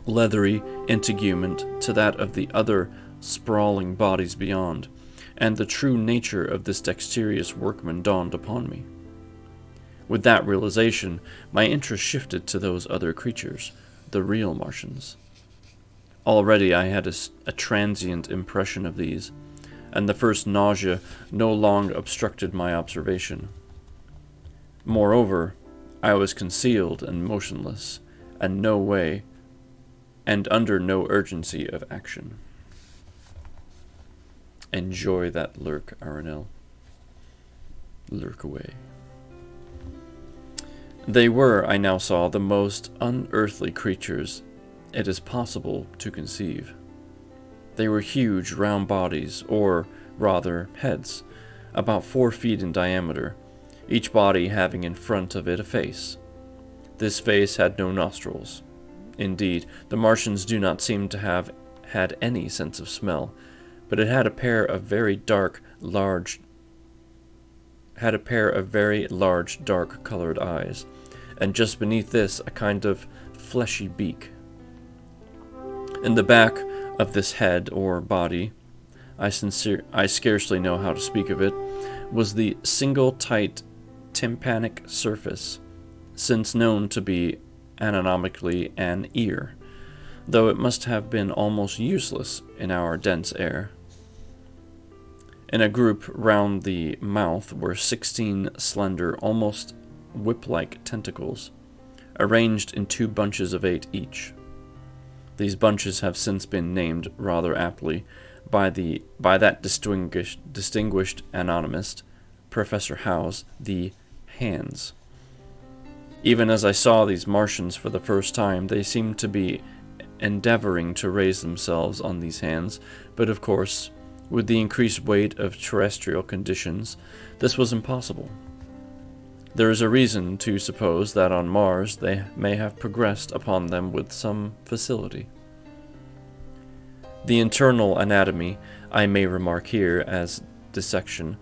leathery integument to that of the other sprawling bodies beyond, and the true nature of this dexterous workman dawned upon me. With that realization, my interest shifted to those other creatures, the real Martians. Already I had a transient impression of these, and the first nausea no longer obstructed my observation. Moreover, I was concealed and motionless, and under no urgency of action. Enjoy that lurk, Aranel. Lurk away. They were, I now saw, the most unearthly creatures it is possible to conceive. They were huge round bodies, or rather heads, about 4 feet in diameter, each body having in front of it a face. This face had no nostrils. Indeed, the Martians do not seem to have had any sense of smell, but it had a pair of very large, dark-colored eyes, and just beneath this a kind of fleshy beak. In the back of this head or body, I scarcely know how to speak of it, was the single tight tympanic surface, since known to be anatomically an ear, though it must have been almost useless in our dense air. In a group round the mouth were 16 slender, almost whip-like tentacles, arranged in 2 bunches of 8 each. These bunches have since been named, rather aptly, by that distinguished anatomist, Professor Howes, the hands. Even as I saw these Martians for the first time, they seemed to be endeavoring to raise themselves on these hands, but of course, with the increased weight of terrestrial conditions, this was impossible. There is a reason to suppose that on Mars they may have progressed upon them with some facility. The internal anatomy, I may remark here as dissection,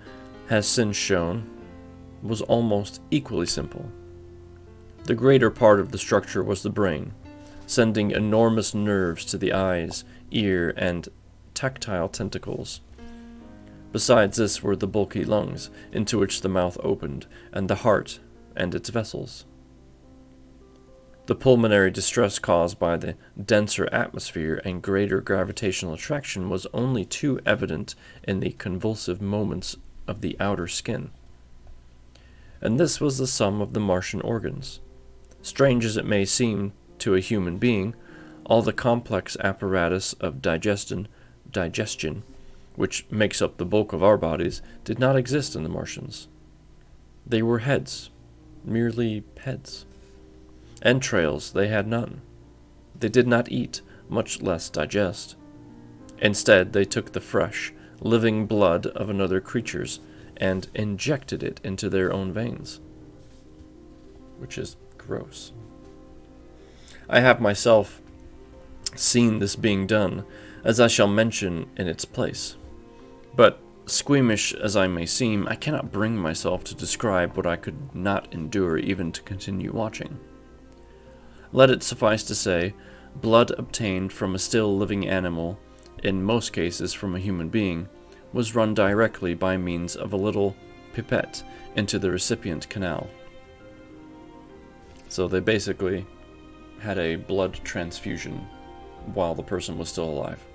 has since shown, was almost equally simple. The greater part of the structure was the brain, sending enormous nerves to the eyes, ear, and tactile tentacles. Besides this were the bulky lungs, into which the mouth opened, and the heart and its vessels. The pulmonary distress caused by the denser atmosphere and greater gravitational attraction was only too evident in the convulsive movements of the outer skin. And this was the sum of the Martian organs. Strange as it may seem to a human being, all the complex apparatus of digestion, which makes up the bulk of our bodies, did not exist in the Martians. They were heads, merely heads. Entrails they had none. They did not eat, much less digest. Instead, they took the fresh, living blood of another creature's and injected it into their own veins, which is gross. I have myself seen this being done, as I shall mention in its place. But, squeamish as I may seem, I cannot bring myself to describe what I could not endure even to continue watching. Let it suffice to say, blood obtained from a still living animal, in most cases from a human being, was run directly by means of a little pipette into the recipient canal. So they basically had a blood transfusion while the person was still alive.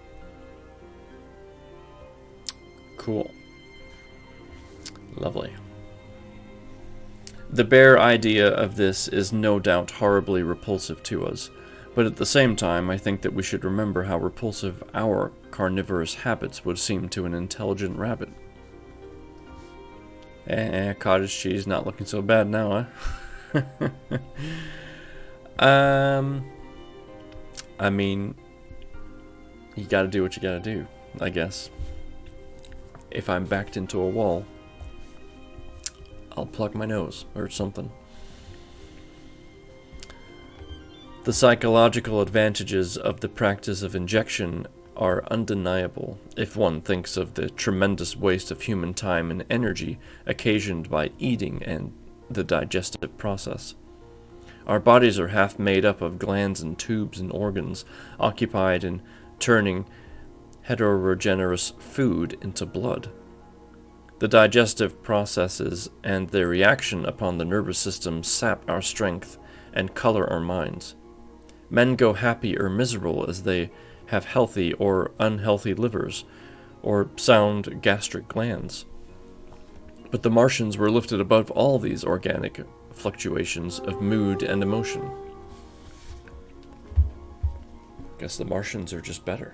Cool. Lovely. The bare idea of this is no doubt horribly repulsive to us, but at the same time I think that we should remember how repulsive our carnivorous habits would seem to an intelligent rabbit. Cottage cheese not looking so bad now, huh? I mean, you gotta do what you gotta do, I guess. If I'm backed into a wall, I'll plug my nose or something. The psychological advantages of the practice of injection are undeniable if one thinks of the tremendous waste of human time and energy occasioned by eating and the digestive process. Our bodies are half made up of glands and tubes and organs occupied in turning heterogeneous food into blood. The digestive processes and their reaction upon the nervous system sap our strength and color our minds. Men go happy or miserable as they have healthy or unhealthy livers, or sound gastric glands. But the Martians were lifted above all these organic fluctuations of mood and emotion. Guess the Martians are just better.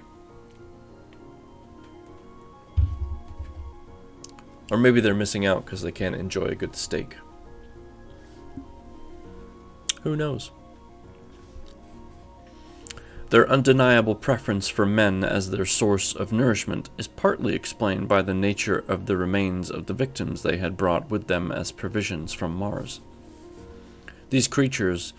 Or maybe they're missing out because they can't enjoy a good steak. Who knows? Their undeniable preference for men as their source of nourishment is partly explained by the nature of the remains of the victims they had brought with them as provisions from Mars. These creatures,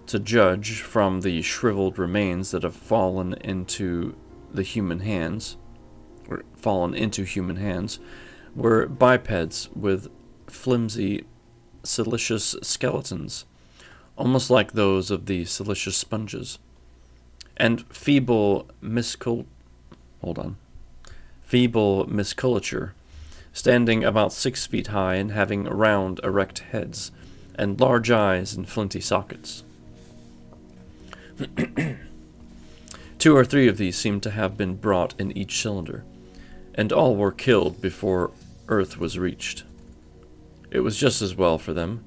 to judge from the shriveled remains that have fallen into human hands, were bipeds with flimsy, siliceous skeletons, almost like those of the siliceous sponges, and feeble musculature, standing about 6 feet high and having round, erect heads, and large eyes and flinty sockets. 2 or 3 of these seemed to have been brought in each cylinder, and all were killed before Earth was reached. It was just as well for them,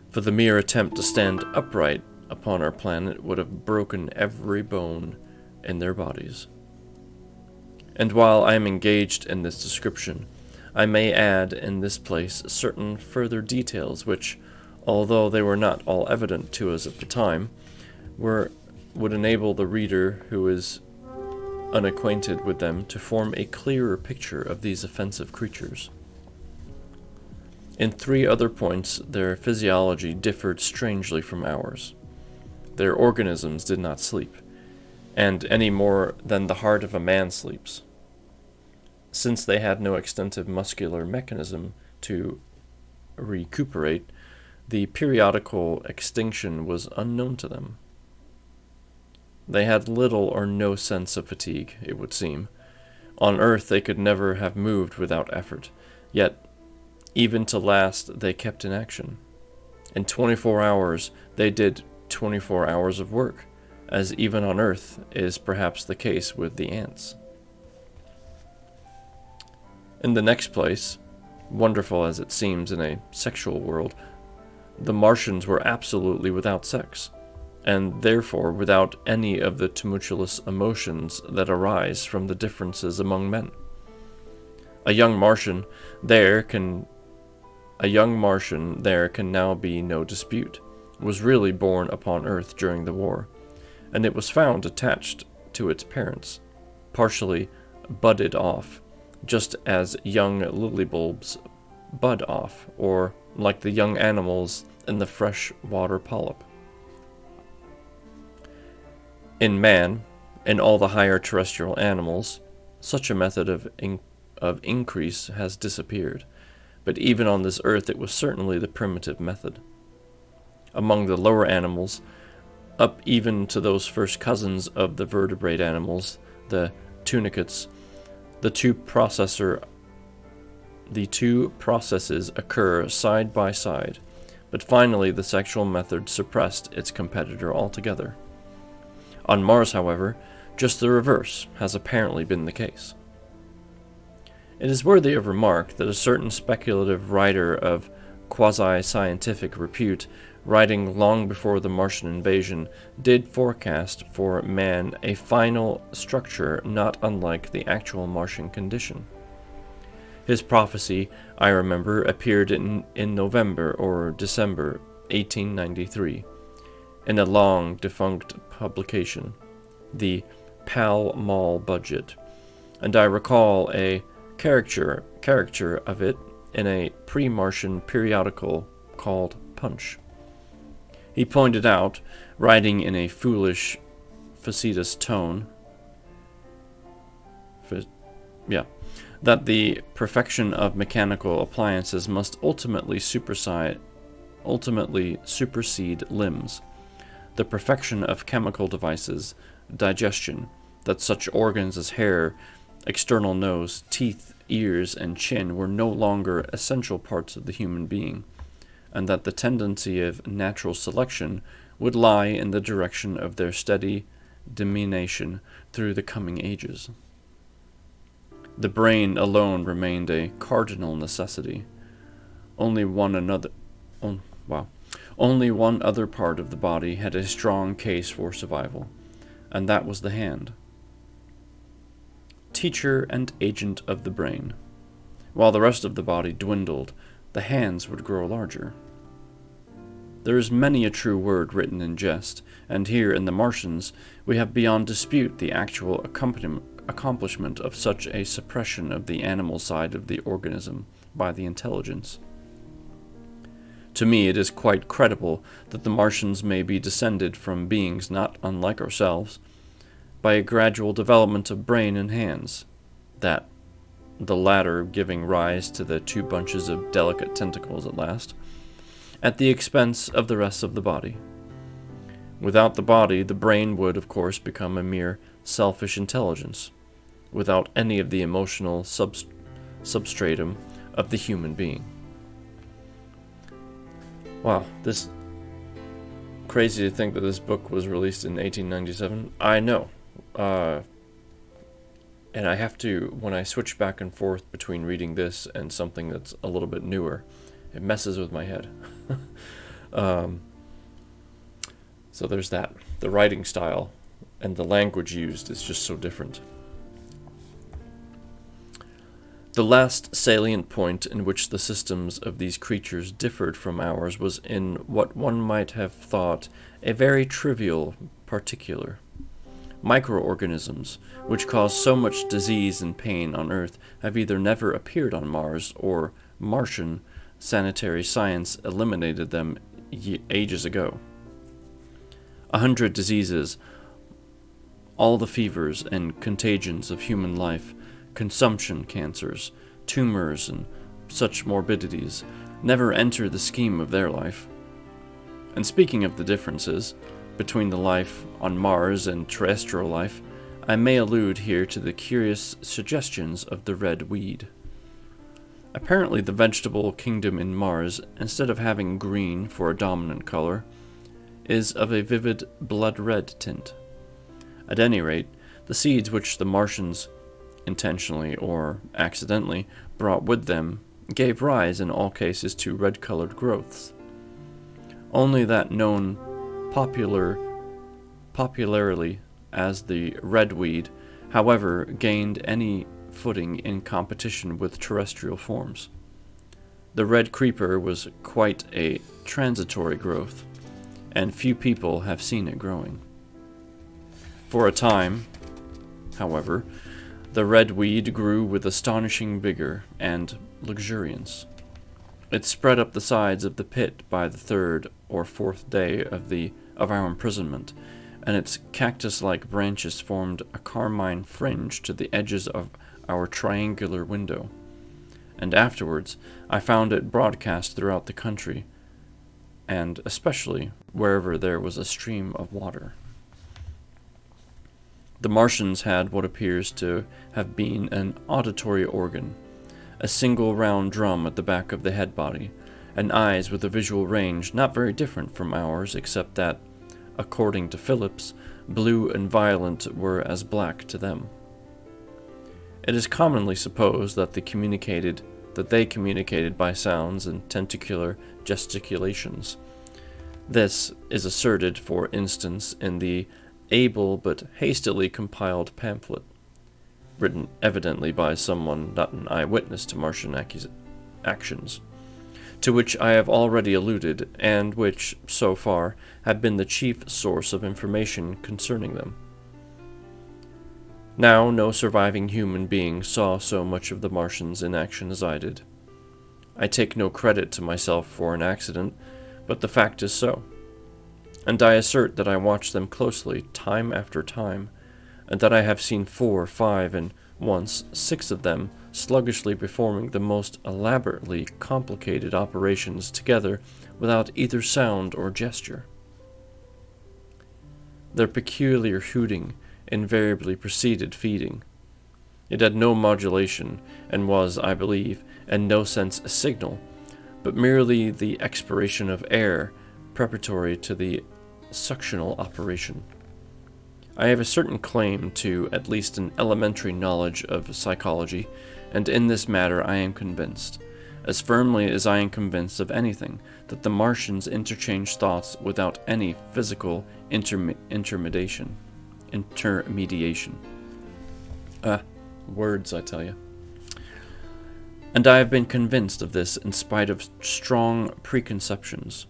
for the mere attempt to stand upright upon our planet would have broken every bone in their bodies. And while I am engaged in this description, I may add in this place certain further details which, although they were not all evident to us at the time, would enable the reader who is unacquainted with them to form a clearer picture of these offensive creatures. In 3 other points, their physiology differed strangely from ours. Their organisms did not sleep, and any more than the heart of a man sleeps. Since they had no extensive muscular mechanism to recuperate, the periodical extinction was unknown to them. They had little or no sense of fatigue, it would seem. On Earth they could never have moved without effort, yet even to last they kept in action. In 24 hours they did 24 hours of work, as even on Earth is perhaps the case with the ants. In the next place, wonderful as it seems in a sexual world, the Martians were absolutely without sex, and therefore without any of the tumultuous emotions that arise from the differences among men. A young Martian there can now be no dispute, was really born upon Earth during the war, and it was found attached to its parents, partially budded off, just as young lily bulbs bud off, or like the young animals in the freshwater polyp. In man, and all the higher terrestrial animals, such a method of increase has disappeared, but even on this earth it was certainly the primitive method. Among the lower animals, up even to those first cousins of the vertebrate animals, the tunicates, the two processes occur side by side, but finally the sexual method suppressed its competitor altogether. On Mars, however, just the reverse has apparently been the case. It is worthy of remark that a certain speculative writer of quasi-scientific repute, writing long before the Martian invasion, did forecast for man a final structure not unlike the actual Martian condition. His prophecy, I remember, appeared in November or December 1893, in a long defunct publication, the Pall Mall Budget, and I recall a caricature of it in a pre-Martian periodical called Punch. He pointed out, writing in a foolish, facetious tone, that the perfection of mechanical appliances must ultimately supersede limbs, the perfection of chemical devices, digestion, that such organs as hair, external nose, teeth, ears, and chin were no longer essential parts of the human being, and that the tendency of natural selection would lie in the direction of their steady diminution through the coming ages. The brain alone remained a cardinal necessity. Only one other part of the body had a strong case for survival, and that was the hand. Teacher and agent of the brain. While the rest of the body dwindled, the hands would grow larger. There is many a true word written in jest, and here in the Martians we have beyond dispute the actual accomplishment of such a suppression of the animal side of the organism by the intelligence. To me it is quite credible that the Martians may be descended from beings not unlike ourselves, by a gradual development of brain and hands, that the latter giving rise to the two bunches of delicate tentacles at last, at the expense of the rest of the body. Without the body, the brain would, of course, become a mere selfish intelligence, without any of the emotional substratum of the human being. Wow, this crazy to think that this book was released in 1897. I know. And I have to, when I switch back and forth between reading this and something that's a little bit newer, it messes with my head. So there's that. The writing style and the language used is just so different. The last salient point in which the systems of these creatures differed from ours was in what one might have thought a very trivial particular. Microorganisms, which cause so much disease and pain on Earth, have either never appeared on Mars, or Martian sanitary science eliminated them ages ago. 100 diseases, all the fevers and contagions of human life, consumption cancers, tumors, and such morbidities, never enter the scheme of their life. And speaking of the differences between the life on Mars and terrestrial life, I may allude here to the curious suggestions of the red weed. Apparently the vegetable kingdom in Mars, instead of having green for a dominant color, is of a vivid blood-red tint. At any rate, the seeds which the Martians, intentionally or accidentally, brought with them gave rise in all cases to red-colored growths. Only that known popularly as the redweed, however, gained any footing in competition with terrestrial forms. The red creeper was quite a transitory growth, and few people have seen it growing. For a time, however, the red weed grew with astonishing vigor and luxuriance. It spread up the sides of the pit by the third or fourth day of our imprisonment, and its cactus-like branches formed a carmine fringe to the edges of our triangular window, and afterwards I found it broadcast throughout the country, and especially wherever there was a stream of water. The Martians had what appears to have been an auditory organ, a single round drum at the back of the head body, and eyes with a visual range not very different from ours, except that, according to Phillips, blue and violet were as black to them. It is commonly supposed that they communicated by sounds and tentacular gesticulations. This is asserted, for instance, in the able but hastily compiled pamphlet, written evidently by someone not an eyewitness to Martian actions, to which I have already alluded, and which, so far, have been the chief source of information concerning them. Now, no surviving human being saw so much of the Martians in action as I did. I take no credit to myself for an accident, but the fact is so. And I assert that I watched them closely, time after time, and that I have seen 4, 5, and once 6 of them sluggishly performing the most elaborately complicated operations together without either sound or gesture. Their peculiar hooting invariably preceded feeding. It had no modulation, and was, I believe, in no sense a signal, but merely the expiration of air preparatory to the suctional operation. I have a certain claim to at least an elementary knowledge of psychology, and in this matter I am convinced, as firmly as I am convinced of anything, that the Martians interchange thoughts without any physical intermediation. Words, I tell you. And I have been convinced of this in spite of strong preconceptions.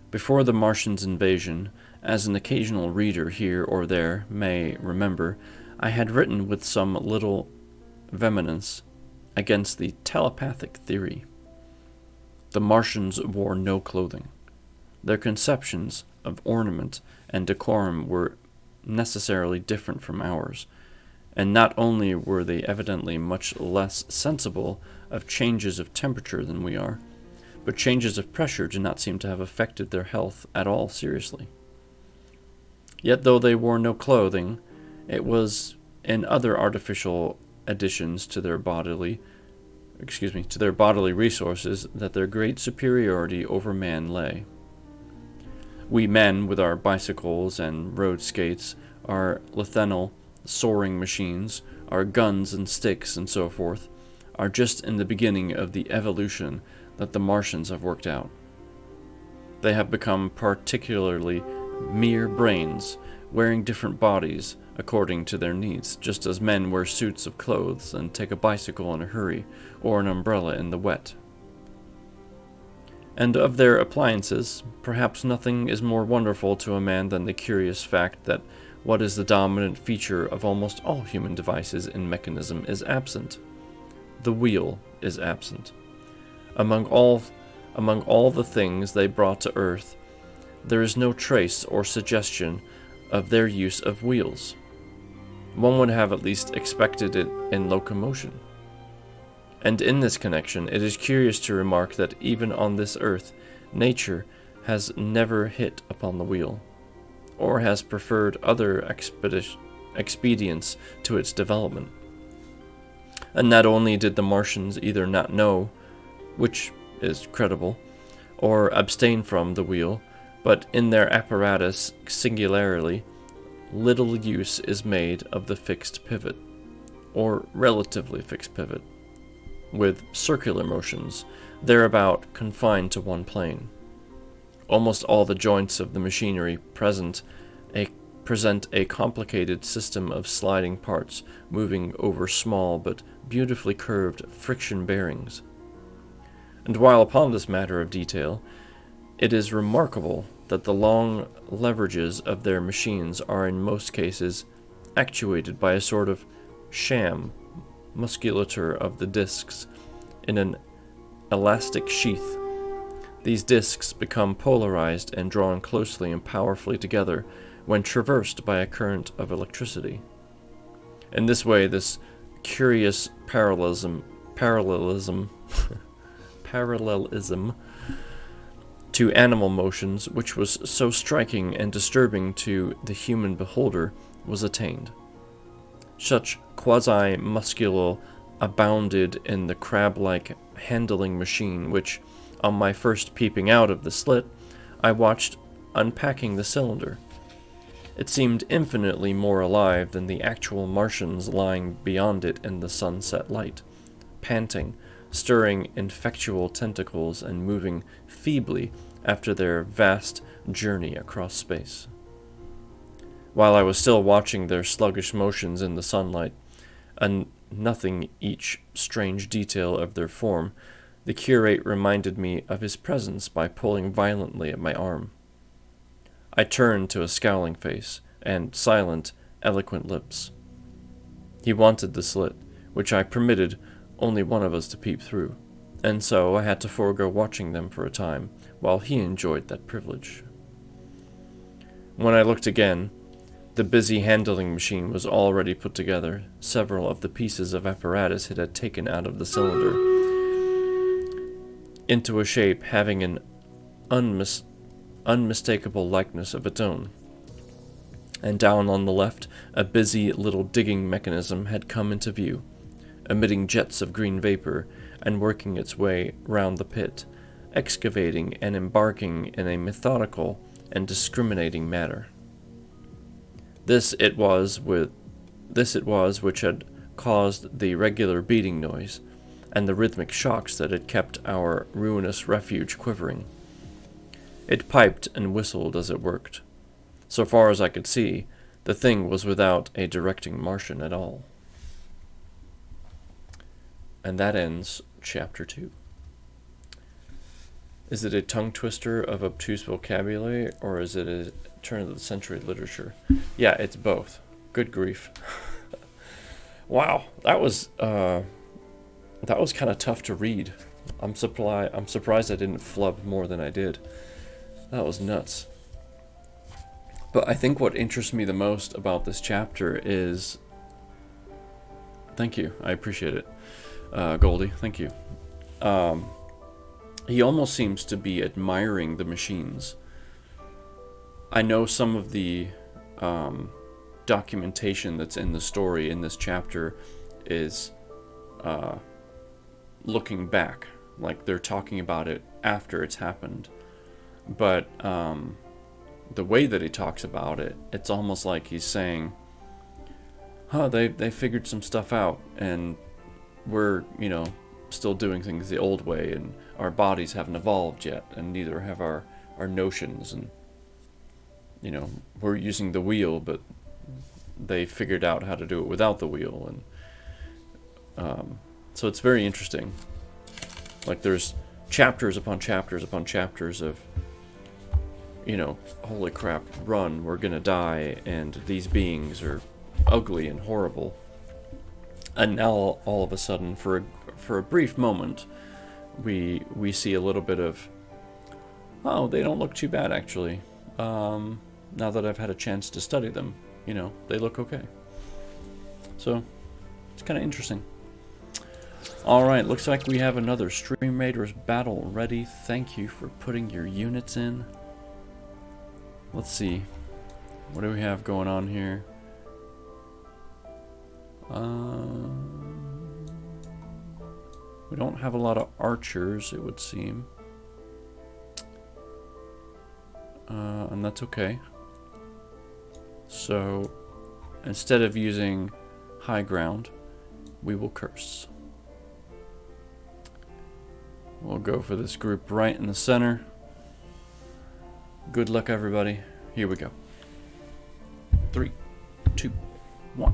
Before the Martians' invasion, as an occasional reader here or there may remember, I had written with some little vehemence against the telepathic theory. The Martians wore no clothing. Their conceptions of ornament and decorum were necessarily different from ours, and not only were they evidently much less sensible of changes of temperature than we are, but changes of pressure do not seem to have affected their health at all seriously. Yet though they wore no clothing, it was in other artificial additions to their bodily resources that their great superiority over man lay. We men, with our bicycles and road skates, our lithenal soaring machines, our guns and sticks and so forth, are just in the beginning of the evolution that the Martians have worked out. They have become particularly mere brains, wearing different bodies according to their needs, just as men wear suits of clothes and take a bicycle in a hurry, or an umbrella in the wet. And of their appliances, perhaps nothing is more wonderful to a man than the curious fact that what is the dominant feature of almost all human devices in mechanism is absent. The wheel is absent. Among all the things they brought to earth, there is no trace or suggestion of their use of wheels. One would have at least expected it in locomotion. And in this connection, it is curious to remark that even on this earth, nature has never hit upon the wheel, or has preferred other expedients to its development. And not only did the Martians either not know, which is credible, or abstain from the wheel, but in their apparatus singularly, little use is made of the fixed pivot, or relatively fixed pivot, with circular motions, thereabout confined to one plane. Almost all the joints of the machinery present a complicated system of sliding parts moving over small but beautifully curved friction bearings. And while upon this matter of detail, it is remarkable that the long leverages of their machines are in most cases actuated by a sort of sham musculature of the discs in an elastic sheath. These discs become polarized and drawn closely and powerfully together when traversed by a current of electricity. In this way, this curious parallelism to animal motions, which was so striking and disturbing to the human beholder, was attained. Such quasi-musculo abounded in the crab-like handling machine which, on my first peeping out of the slit, I watched unpacking the cylinder. It seemed infinitely more alive than the actual Martians lying beyond it in the sunset light, panting, stirring ineffectual tentacles and moving feebly after their vast journey across space. While I was still watching their sluggish motions in the sunlight, and nothing each strange detail of their form, the curate reminded me of his presence by pulling violently at my arm. I turned to a scowling face and silent, eloquent lips. He wanted the slit, which I permitted only one of us to peep through, and so I had to forego watching them for a time, while he enjoyed that privilege. When I looked again, the busy handling machine was already put together. Several of the pieces of apparatus it had taken out of the cylinder into a shape having an unmistakable likeness of its own. And down on the left, a busy little digging mechanism had come into view, emitting jets of green vapor and working its way round the pit, excavating and embarking in a methodical and discriminating manner. This it was which had caused the regular beating noise, and the rhythmic shocks that had kept our ruinous refuge quivering. It piped and whistled as it worked. So far as I could see, the thing was without a directing Martian at all. And that ends Chapter 2. Is it a tongue twister of obtuse vocabulary, or is it a turn-of-the-century literature? Yeah, it's both. Good grief. Wow, that was kind of tough to read. I'm surprised I didn't flub more than I did. That was nuts. But I think what interests me the most about this chapter is... Thank you, I appreciate it. Goldie, thank you. He almost seems to be admiring the machines. I know some of the documentation that's in the story in this chapter is looking back, like they're talking about it after it's happened. But the way that he talks about it, it's almost like he's saying, they figured some stuff out, and we're, still doing things the old way, and our bodies haven't evolved yet, and neither have our notions, and, we're using the wheel, but they figured out how to do it without the wheel, and so it's very interesting. Like, there's chapters upon chapters upon chapters of, holy crap, run, we're gonna die, and these beings are ugly and horrible. And now, all of a sudden, for a brief moment, we see a little bit of, they don't look too bad, actually. Now that I've had a chance to study them, they look okay. So, it's kind of interesting. Alright, looks like we have another Stream Raiders battle ready. Thank you for putting your units in. Let's see. What do we have going on here? We don't have a lot of archers, it would seem. and that's okay. So, instead of using high ground, we will curse. We'll go for this group right in the center. Good luck, everybody. Here we go. 3, 2, 1.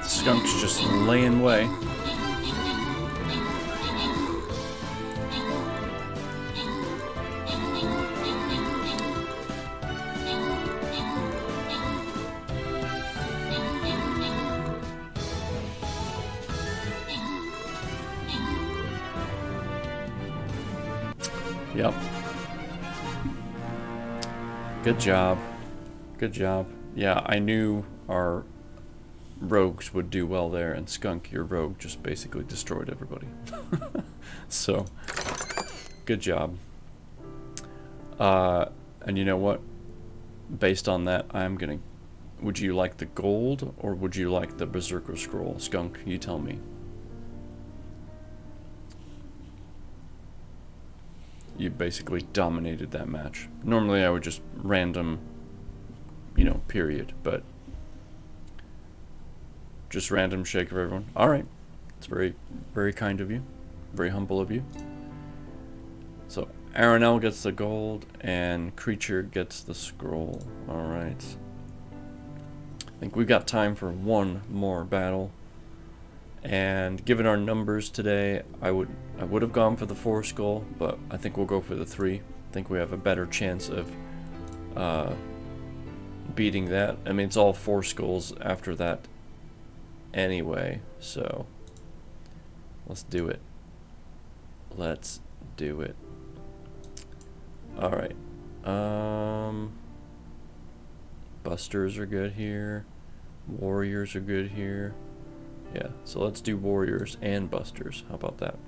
Skunk's just laying way. Yep. Good job. Good job. Yeah, I knew our rogues would do well there, and Skunk, your rogue, just basically destroyed everybody. So, good job. And you know what? Based on that, I'm gonna... Would you like the gold, or would you like the Berserker Scroll? Skunk, you tell me. You basically dominated that match. Normally I would just random, you know, period, but just random shake of everyone. Alright. It's very, very kind of you. Very humble of you. So, Aranel gets the gold, and Creature gets the scroll. Alright. I think we've got time for one more battle. And given our numbers today, I would have gone for the 4 skull, but I think we'll go for the 3. I think we have a better chance of beating that. I mean, it's all 4 skulls after that anyway, so let's do it. Let's do it. Alright. Busters are good here. Warriors are good here. Yeah, so let's do warriors and busters. How about that?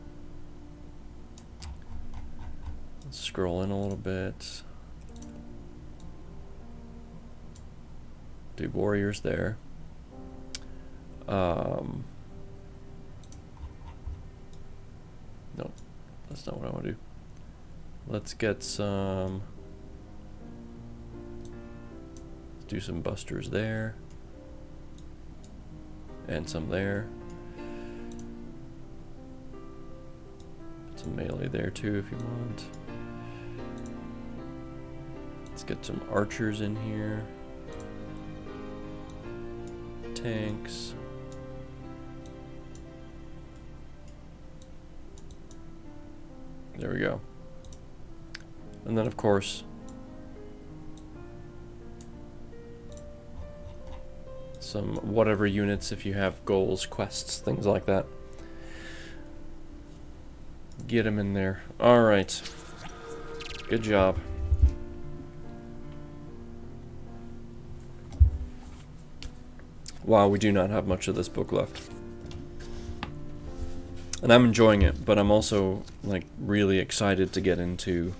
Let's scroll in a little bit. Do warriors there. No, that's not what I want to do. Let's get some... Let's do some busters there. And some there. Put some melee there too if you want. Let's get some archers in here. Tanks. There we go. And then of course some whatever units if you have goals, quests, things like that. Get them in there. Alright. Good job. Wow, we do not have much of this book left. And I'm enjoying it, but I'm also like really excited to get into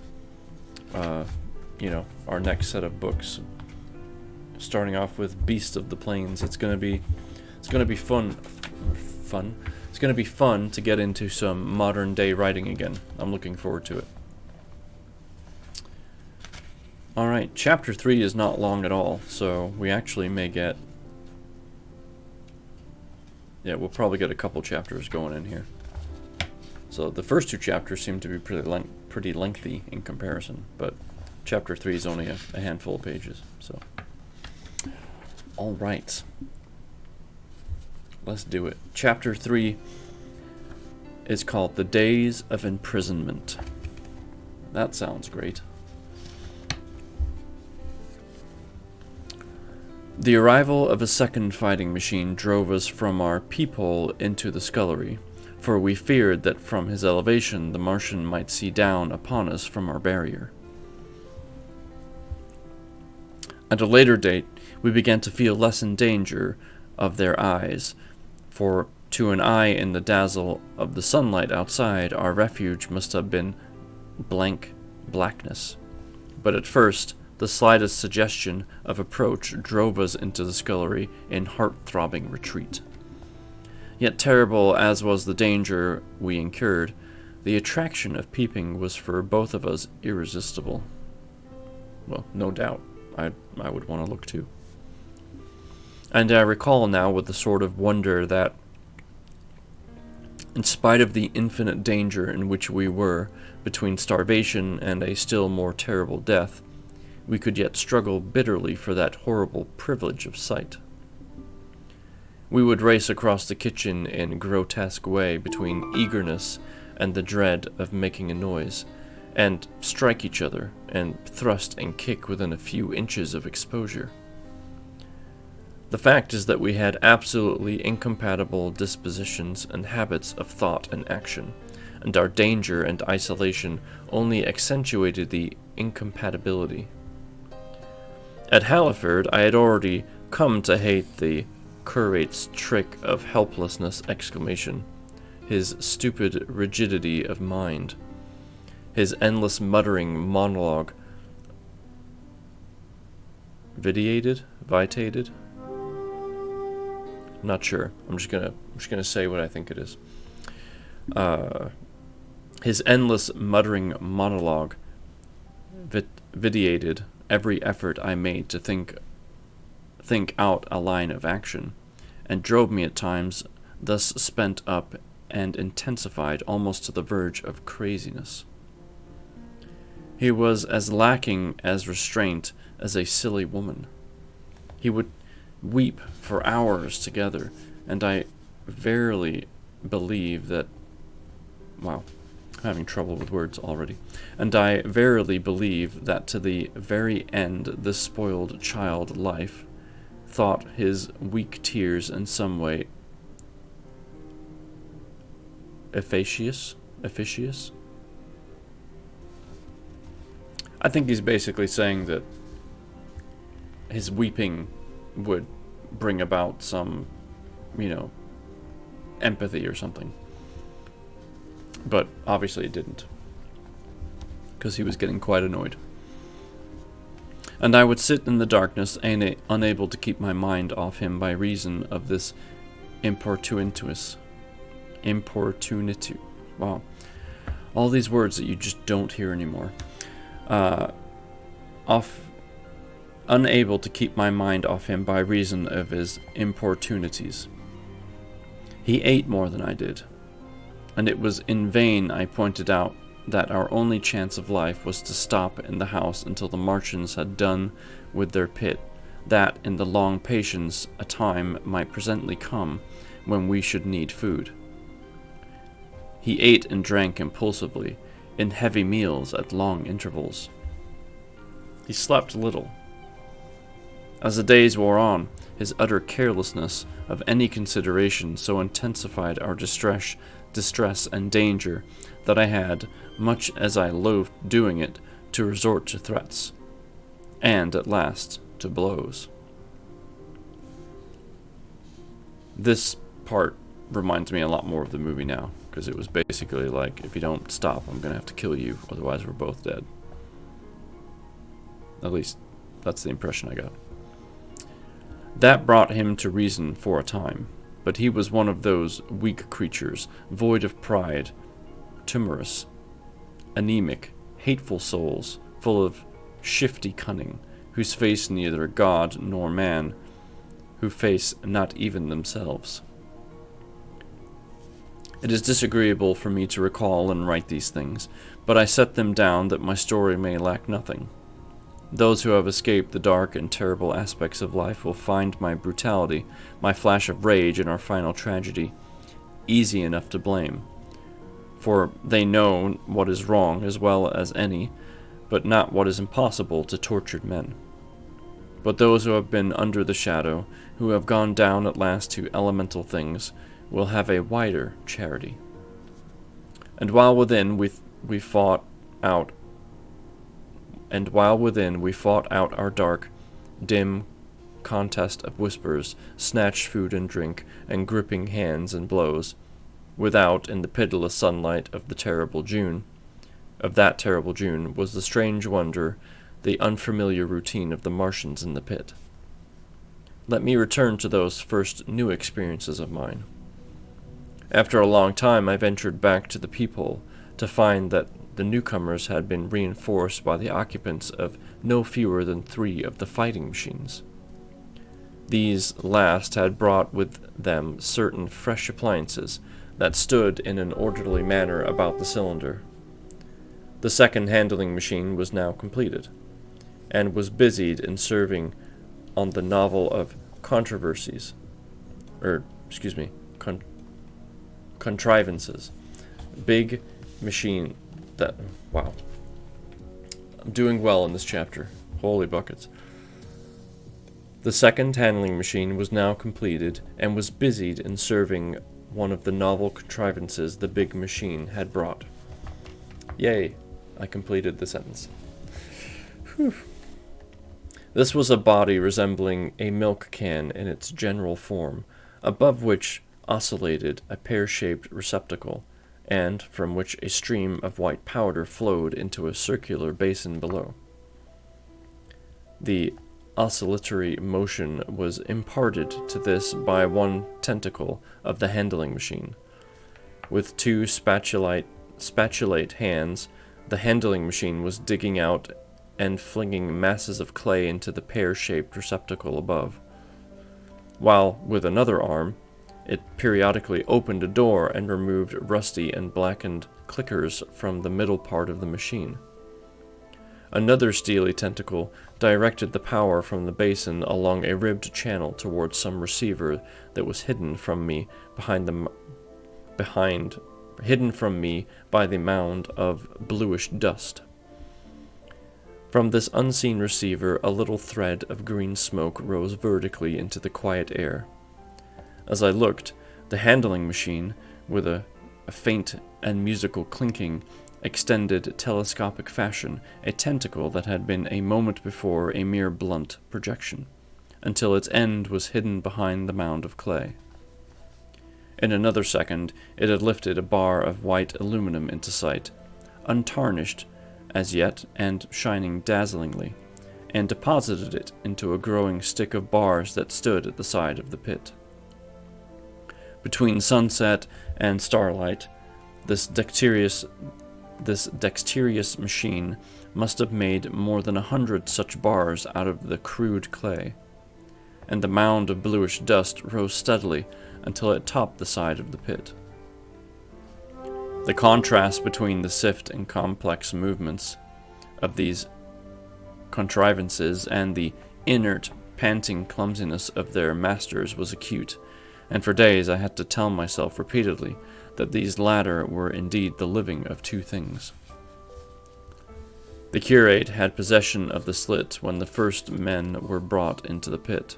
you know, our next set of books. Starting off with Beast of the Plains. It's gonna be fun. It's gonna be fun to get into some modern day writing again. I'm looking forward to it. Alright, chapter 3 is not long at all, so we actually may get... Yeah, we'll probably get a couple chapters going in here. So the first 2 chapters seem to be pretty lengthy in comparison, but chapter 3 is only a handful of pages, so... Alright. Let's do it. Chapter 3 is called The Days of Imprisonment. That sounds great. The arrival of a second fighting machine drove us from our peephole into the scullery, for we feared that from his elevation the Martian might see down upon us from our barrier. At a later date, we began to feel less in danger of their eyes, for to an eye in the dazzle of the sunlight outside, our refuge must have been blank blackness. But at first, The slightest suggestion of approach drove us into the scullery in heart-throbbing retreat. Yet terrible as was the danger we incurred, the attraction of peeping was for both of us irresistible. Well, no doubt, I would want to look too. And I recall now with a sort of wonder that, in spite of the infinite danger in which we were, between starvation and a still more terrible death, we could yet struggle bitterly for that horrible privilege of sight. We would race across the kitchen in a grotesque way between eagerness and the dread of making a noise, and strike each other, and thrust and kick within a few inches of exposure. The fact is that we had absolutely incompatible dispositions and habits of thought and action, and our danger and isolation only accentuated the incompatibility. At Halliford, I had already come to hate the curate's trick of helplessness exclamation, his stupid rigidity of mind, his endless muttering monologue, vitated? Not sure. I'm just gonna say what I think it is. His endless muttering monologue vitiated every effort I made to think out a line of action, and drove me at times thus spent up and intensified almost to the verge of craziness. He was as lacking as restraint as a silly woman. He would weep for hours together, and I verily believe that, wow, I'm having trouble with words already, and I verily believe that to the very end this spoiled child life thought his weak tears in some way efficacious. I think he's basically saying that his weeping would bring about some, empathy or something. But obviously it didn't, because he was getting quite annoyed. And I would sit in the darkness, unable to keep my mind off him by reason of this importunity. Wow. All these words that you just don't hear anymore. Unable to keep my mind off him by reason of his importunities. He ate more than I did, and it was in vain I pointed out that our only chance of life was to stop in the house until the Marchants had done with their pit, that in the long patience a time might presently come when we should need food. He ate and drank impulsively, in heavy meals at long intervals. He slept little. As the days wore on, his utter carelessness of any consideration so intensified our distress and danger that I had, much as I loathed doing it, to resort to threats, and, at last, to blows. This part reminds me a lot more of the movie now, because it was basically like, if you don't stop, I'm going to have to kill you, otherwise we're both dead. At least, that's the impression I got. That brought him to reason for a time, but he was one of those weak creatures, void of pride, timorous, anemic, hateful souls, full of shifty cunning, whose face neither God nor man, who face not even themselves. It is disagreeable for me to recall and write these things, but I set them down that my story may lack nothing. Those who have escaped the dark and terrible aspects of life will find my brutality, my flash of rage, and our final tragedy easy enough to blame, for they know what is wrong as well as any, but not what is impossible to tortured men. But those who have been under the shadow, who have gone down at last to elemental things, will have a wider charity. And while within we fought out our dark, dim contest of whispers, snatched food and drink, and gripping hands and blows, without, in the pitiless sunlight of that terrible June, was the strange wonder the unfamiliar routine of the Martians in the pit. Let me return to those first new experiences of mine. After a long time, I ventured back to the peephole to find that the newcomers had been reinforced by the occupants of no fewer than 3 of the fighting machines. These last had brought with them certain fresh appliances that stood in an orderly manner about the cylinder. The second handling machine was now completed, and was busied in serving on the novel of contrivances. Big machine that, wow. I'm doing well in this chapter. Holy buckets. The second handling machine was now completed and was busied in serving one of the novel contrivances the big machine had brought. Yay, I completed the sentence. Whew. This was a body resembling a milk can in its general form, above which oscillated a pear-shaped receptacle, and from which a stream of white powder flowed into a circular basin below. The oscillatory motion was imparted to this by one tentacle of the handling machine. With 2 spatulate hands, the handling machine was digging out and flinging masses of clay into the pear-shaped receptacle above, while with another arm it periodically opened a door and removed rusty and blackened clickers from the middle part of the machine. Another steely tentacle directed the power from the basin along a ribbed channel towards some receiver that was hidden from me by the mound of bluish dust. From this unseen receiver, a little thread of green smoke rose vertically into the quiet air. As I looked, the handling machine, with a faint and musical clinking, extended telescopic fashion a tentacle that had been a moment before a mere blunt projection, until its end was hidden behind the mound of clay. In another second, it had lifted a bar of white aluminum into sight, untarnished as yet and shining dazzlingly, and deposited it into a growing stick of bars that stood at the side of the pit. Between sunset and starlight, this dexterous machine must have made more than 100 such bars out of the crude clay, and the mound of bluish dust rose steadily until it topped the side of the pit. The contrast between the swift and complex movements of these contrivances and the inert, panting clumsiness of their masters was acute, and for days I had to tell myself repeatedly that these latter were indeed the living of 2 things. The curate had possession of the slit when the first men were brought to the pit.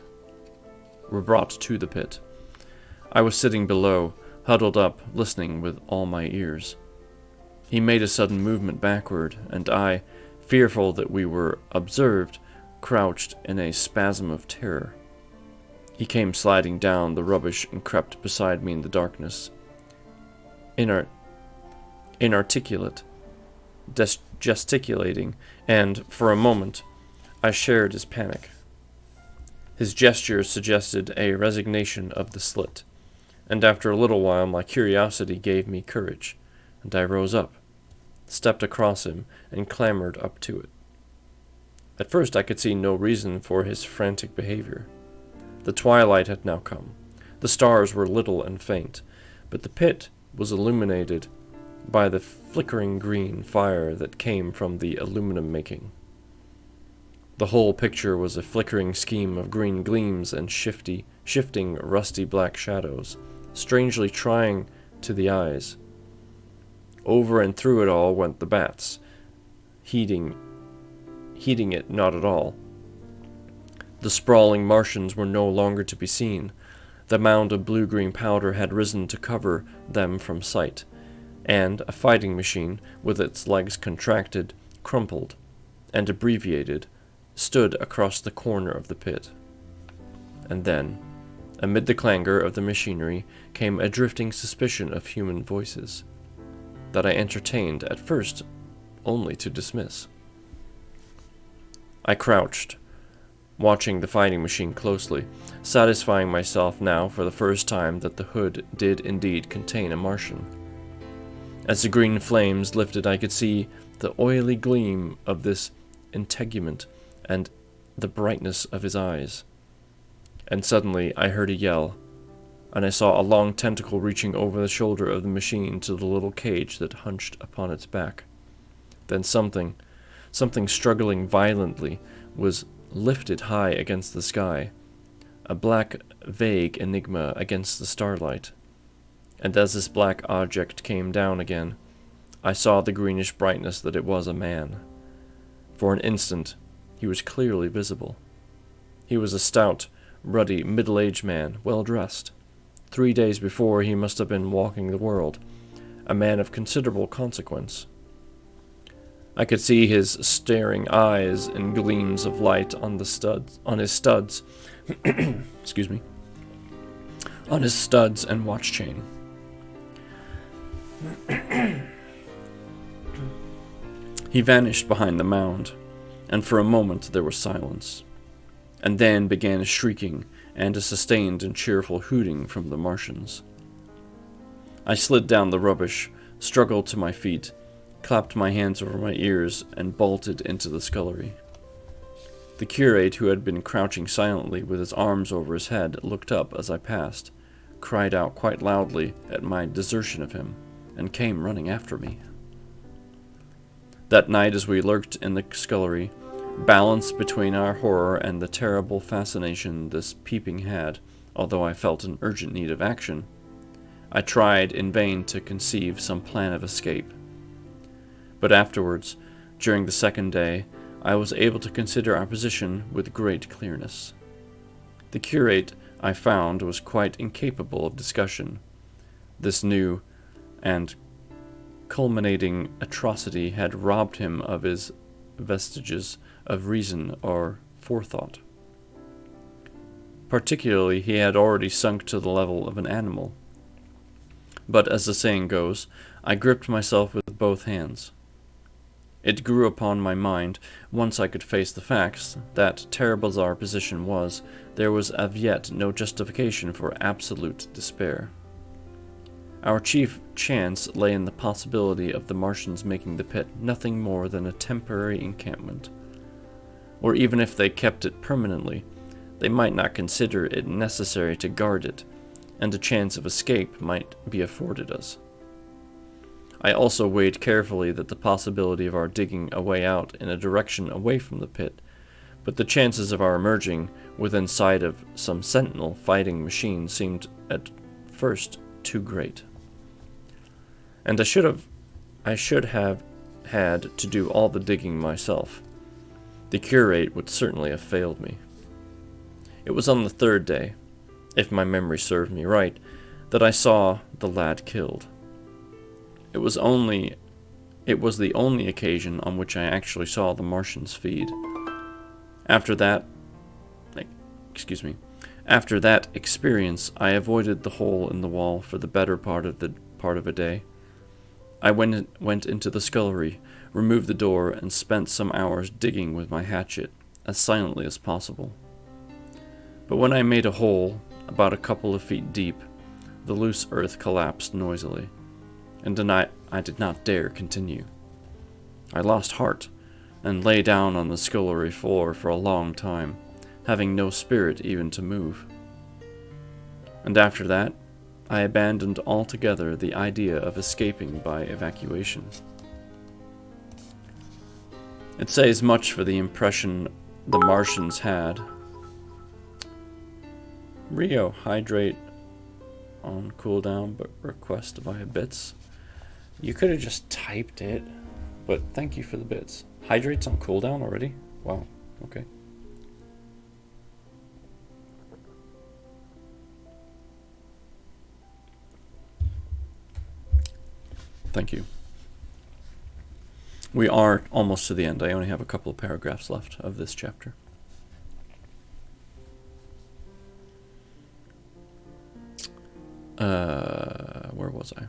I was sitting below, huddled up, listening with all my ears. He made a sudden movement backward, and I, fearful that we were observed, crouched in a spasm of terror. He came sliding down the rubbish and crept beside me in the darkness. Inarticulate, gesticulating, and, for a moment, I shared his panic. His gestures suggested a resignation of the slit, and after a little while my curiosity gave me courage, and I rose up, stepped across him, and clambered up to it. At first I could see no reason for his frantic behavior. The twilight had now come. The stars were little and faint, but the pit was illuminated by the flickering green fire that came from the aluminum making. The whole picture was a flickering scheme of green gleams and shifting rusty black shadows, strangely trying to the eyes. Over and through it all went the bats, heeding it not at all. The sprawling Martians were no longer to be seen. The mound of blue-green powder had risen to cover them from sight, and a fighting machine, with its legs contracted, crumpled, and abbreviated, stood across the corner of the pit. And then, amid the clangor of the machinery, came a drifting suspicion of human voices, that I entertained at first only to dismiss. I crouched, watching the fighting machine closely, satisfying myself now for the first time that the hood did indeed contain a Martian. As the green flames lifted, I could see the oily gleam of this integument and the brightness of his eyes. And suddenly I heard a yell, and I saw a long tentacle reaching over the shoulder of the machine to the little cage that hunched upon its back. Then something struggling violently, was lifted high against the sky, a black, vague enigma against the starlight. And as this black object came down again, I saw the greenish brightness that it was a man. For an instant, he was clearly visible. He was a stout, ruddy, middle-aged man, well-dressed. 3 days before, he must have been walking the world, a man of considerable consequence. I could see his staring eyes and gleams of light on his studs, excuse me, on his studs and watch chain. He vanished behind the mound, and for a moment there was silence, and then began a shrieking and a sustained and cheerful hooting from the Martians. I slid down the rubbish, struggled to my feet, clapped my hands over my ears, and bolted into the scullery. The curate, who had been crouching silently with his arms over his head, looked up as I passed, cried out quite loudly at my desertion of him, and came running after me. That night, as we lurked in the scullery, balanced between our horror and the terrible fascination this peeping had, although I felt an urgent need of action, I tried in vain to conceive some plan of escape. But afterwards, during the second day, I was able to consider our position with great clearness. The curate, I found, was quite incapable of discussion. This new and culminating atrocity had robbed him of his vestiges of reason or forethought. Particularly, he had already sunk to the level of an animal. But as the saying goes, I gripped myself with both hands. It grew upon my mind, once I could face the facts, that, terrible as our position was, there was as yet no justification for absolute despair. Our chief chance lay in the possibility of the Martians making the pit nothing more than a temporary encampment. Or even if they kept it permanently, they might not consider it necessary to guard it, and a chance of escape might be afforded us. I also weighed carefully that the possibility of our digging a way out in a direction away from the pit, but the chances of our emerging within sight of some sentinel fighting machine seemed at first too great. And I should have had to do all the digging myself. The curate would certainly have failed me. It was on the third day, if my memory served me right, that I saw the lad killed. It was the only occasion on which I actually saw the Martians feed. After that experience, I avoided the hole in the wall for the better part of a day. I went into the scullery, removed the door, and spent some hours digging with my hatchet, as silently as possible. But when I made a hole, about a couple of feet deep, the loose earth collapsed noisily, and I did not dare continue. I lost heart, and lay down on the scullery floor for a long time, having no spirit even to move. And after that, I abandoned altogether the idea of escaping by evacuation. It says much for the impression the Martians had. Rio, hydrate on cooldown, but request via bits. You could have just typed it, but thank you for the bits. Hydrate's on cooldown already? Wow, okay. Thank you. We are almost to the end. I only have a couple of paragraphs left of this chapter. Where was I?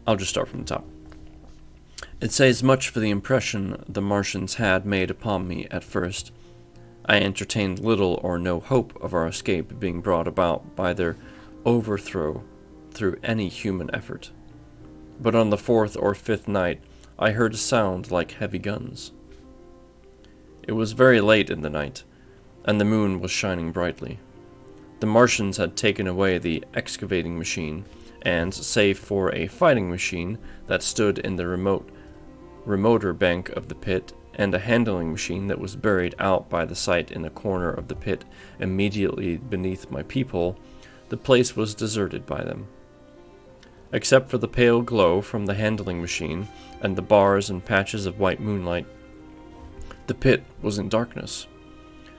I'll just start from the top. It says much for the impression the Martians had made upon me at first. I entertained little or no hope of our escape being brought about by their overthrow through any human effort. But on the 4th or 5th night, I heard a sound like heavy guns. It was very late in the night, and the moon was shining brightly. The Martians had taken away the excavating machine, and, save for a fighting machine that stood in the remoter bank of the pit, and a handling machine that was buried out by the site in a corner of the pit immediately beneath my peephole, the place was deserted by them. Except for the pale glow from the handling machine and the bars and patches of white moonlight, the pit was in darkness,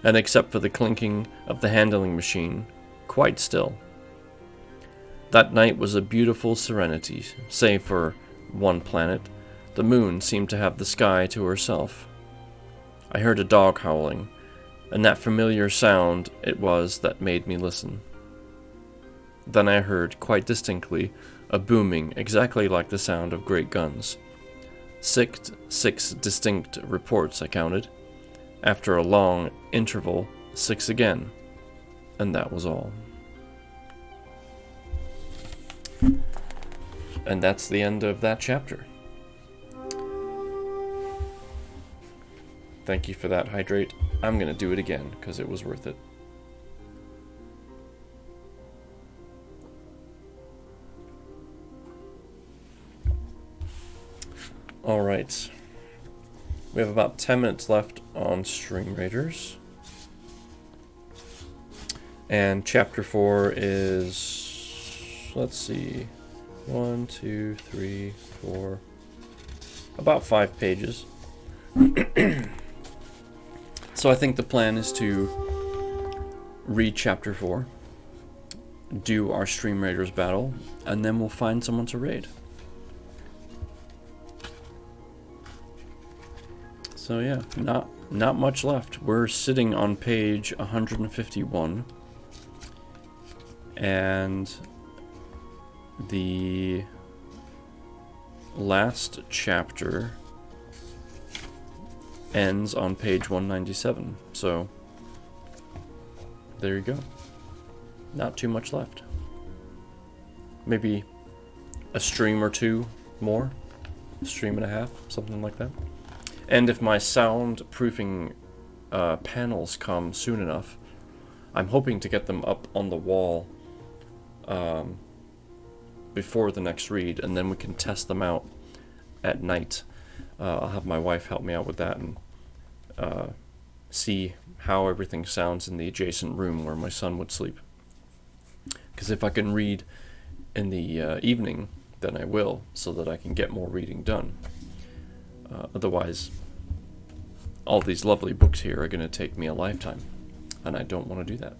and except for the clinking of the handling machine, quite still. That night was a beautiful serenity, save for one planet. The moon seemed to have the sky to herself. I heard a dog howling, and that familiar sound it was that made me listen. Then I heard, quite distinctly, a booming exactly like the sound of great guns. Six distinct reports I counted. After a long interval, 6 again, and that was all. And that's the end of that chapter. Thank you for that, Hydrate. I'm going to do it again, because it was worth it. Alright. We have about 10 minutes left on Stream Raiders. And Chapter 4 is... let's see... 1, 2, 3, 4... about 5 pages. So I think the plan is to read Chapter 4, do our Stream Raiders battle, and then we'll find someone to raid. So yeah, not much left. We're sitting on page 151, and the last chapter ends on page 197. So there you go. Not too much left. Maybe a stream or two more, a stream and a half, something like that. And if my soundproofing panels come soon enough, I'm hoping to get them up on the wall before the next read, and then we can test them out at night. I'll have my wife help me out with that and see how everything sounds in the adjacent room where my son would sleep. Because if I can read in the evening, then I will, so that I can get more reading done. Otherwise, all these lovely books here are going to take me a lifetime, and I don't want to do that.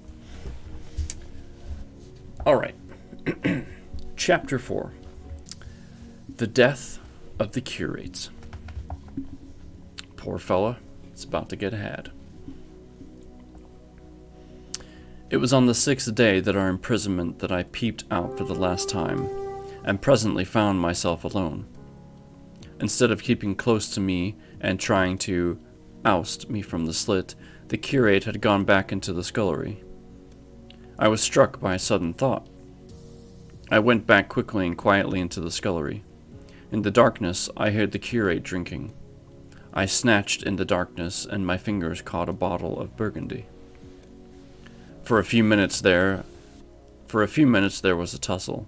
Alright. Chapter 4. The Death of the Curates. Poor fella, it's about to get had. It was on the 6th day of our imprisonment that I peeped out for the last time, and presently found myself alone. Instead of keeping close to me and trying to oust me from the slit, the curate had gone back into the scullery. I was struck by a sudden thought. I went back quickly and quietly into the scullery. In the darkness, I heard the curate drinking. I snatched in the darkness, and my fingers caught a bottle of Burgundy. For a few minutes there was a tussle.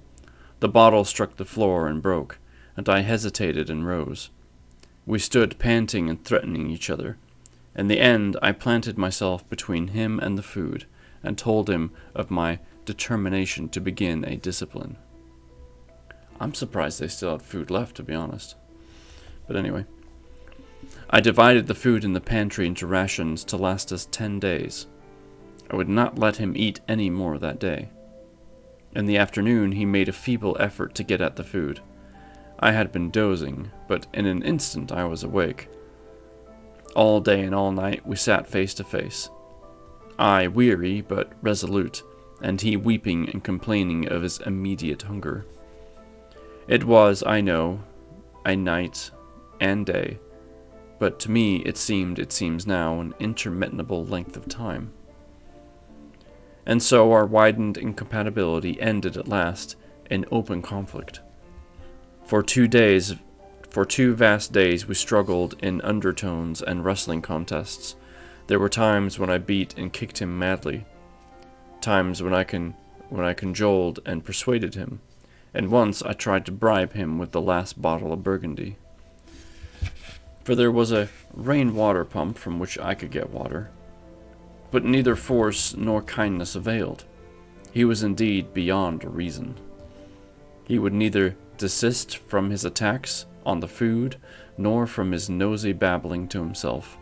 The bottle struck the floor and broke, and I hesitated and rose. We stood panting and threatening each other. In the end, I planted myself between him and the food, and told him of my determination to begin a discipline. I'm surprised they still had food left, to be honest. But anyway. I divided the food in the pantry into rations to last us 10 days. I would not let him eat any more that day. In the afternoon, he made a feeble effort to get at the food. I had been dozing, but in an instant I was awake. All day and all night we sat face to face. I weary but resolute, and he weeping and complaining of his immediate hunger. It was, I know, a night and day, but to me it seems now, an interminable length of time. And so our widened incompatibility ended at last in open conflict. For 2 vast days we struggled in undertones and wrestling contests. There were times when I beat and kicked him madly, times when I cajoled and persuaded him, and once I tried to bribe him with the last bottle of Burgundy. For there was a rainwater pump from which I could get water, but neither force nor kindness availed. He was indeed beyond reason. He would neither desist from his attacks on the food, nor from his nosy babbling to himself.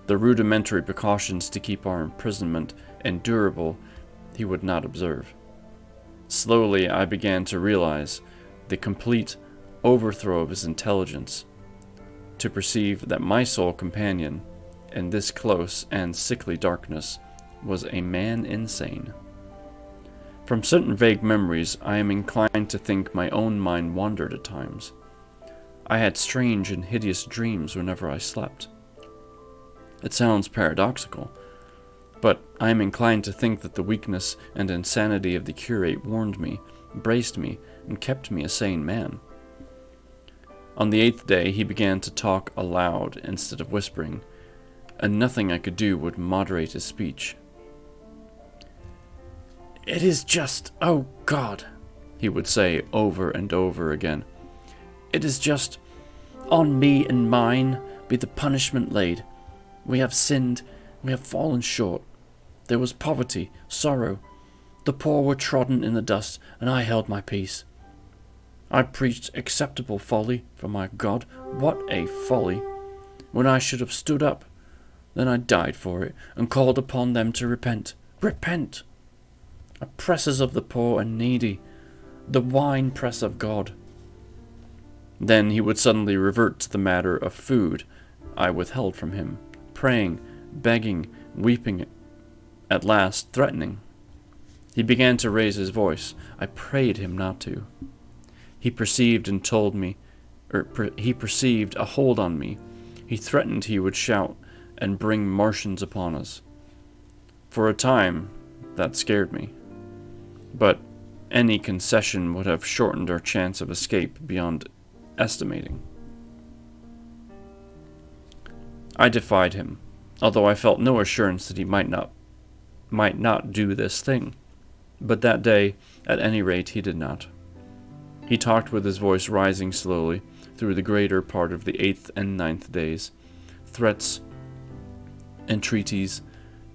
The rudimentary precautions to keep our imprisonment endurable he would not observe. Slowly I began to realize the complete overthrow of his intelligence, to perceive that my sole companion in this close and sickly darkness was a man insane. From certain vague memories, I am inclined to think my own mind wandered at times. I had strange and hideous dreams whenever I slept. It sounds paradoxical, but I am inclined to think that the weakness and insanity of the curate warned me, braced me, and kept me a sane man. On the 8th day he began to talk aloud instead of whispering, and nothing I could do would moderate his speech. "It is just, oh God," he would say over and over again. "It is just, on me and mine be the punishment laid. We have sinned, we have fallen short. There was poverty, sorrow. The poor were trodden in the dust, and I held my peace. I preached acceptable folly for my God. What a folly! When I should have stood up, then I died for it, and called upon them to repent. Repent! Oppressors of the poor and needy, the wine-press of God." Then he would suddenly revert to the matter of food I withheld from him, praying, begging, weeping, at last threatening. He began to raise his voice. I prayed him not to. He perceived and told me, he perceived a hold on me. He threatened he would shout and bring Martians upon us. For a time, that scared me. But any concession would have shortened our chance of escape beyond estimating. I defied him, although I felt no assurance that he might not do this thing. But that day, at any rate, he did not. He talked with his voice rising slowly through the greater part of the 8th and 9th days, threats, entreaties,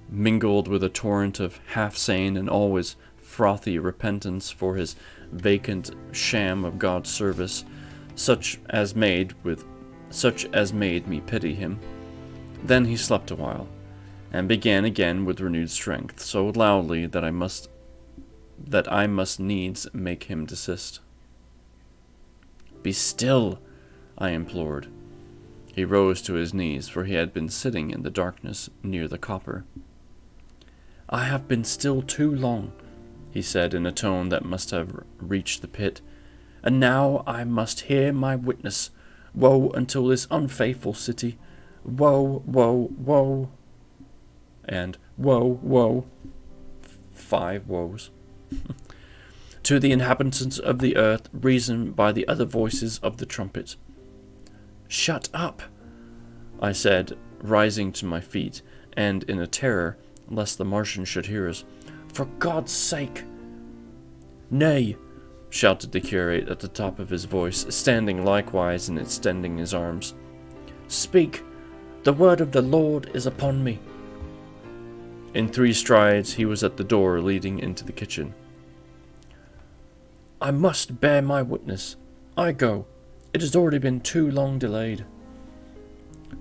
mingled with a torrent of half-sane and always frothy repentance for his vacant sham of God's service, such as made me pity him. Then he slept a while, and began again with renewed strength, so loudly that I must needs make him desist. "Be still," I implored. He rose to his knees, for he had been sitting in the darkness near the copper. "I have been still too long," he said in a tone that must have reached the pit, "and now I must hear my witness. Woe unto this unfaithful city! Woe, woe, woe!" And woe, woe. 5 woes. "To the inhabitants of the earth reason by the other voices of the trumpet." "Shut up," I said, rising to my feet, and in a terror lest the Martians should hear us. "For God's sake!" "Nay," shouted the curate at the top of his voice, standing likewise and extending his arms. "Speak! The word of the Lord is upon me." In 3 strides he was at the door leading into the kitchen. "I must bear my witness. I go. It has already been too long delayed."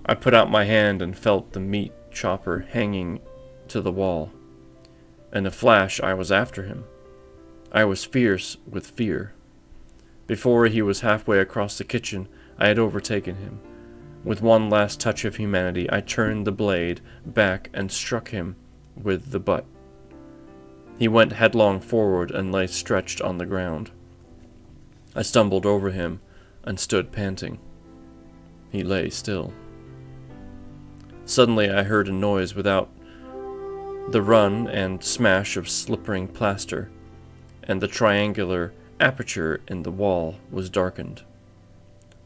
I put out my hand and felt the meat chopper hanging to the wall. In a flash I was after him. I was fierce with fear. Before he was halfway across the kitchen, I had overtaken him. With one last touch of humanity, I turned the blade back and struck him with the butt. He went headlong forward and lay stretched on the ground. I stumbled over him and stood panting. He lay still. Suddenly I heard a noise without, the run and smash of slippering plaster, and the triangular aperture in the wall was darkened.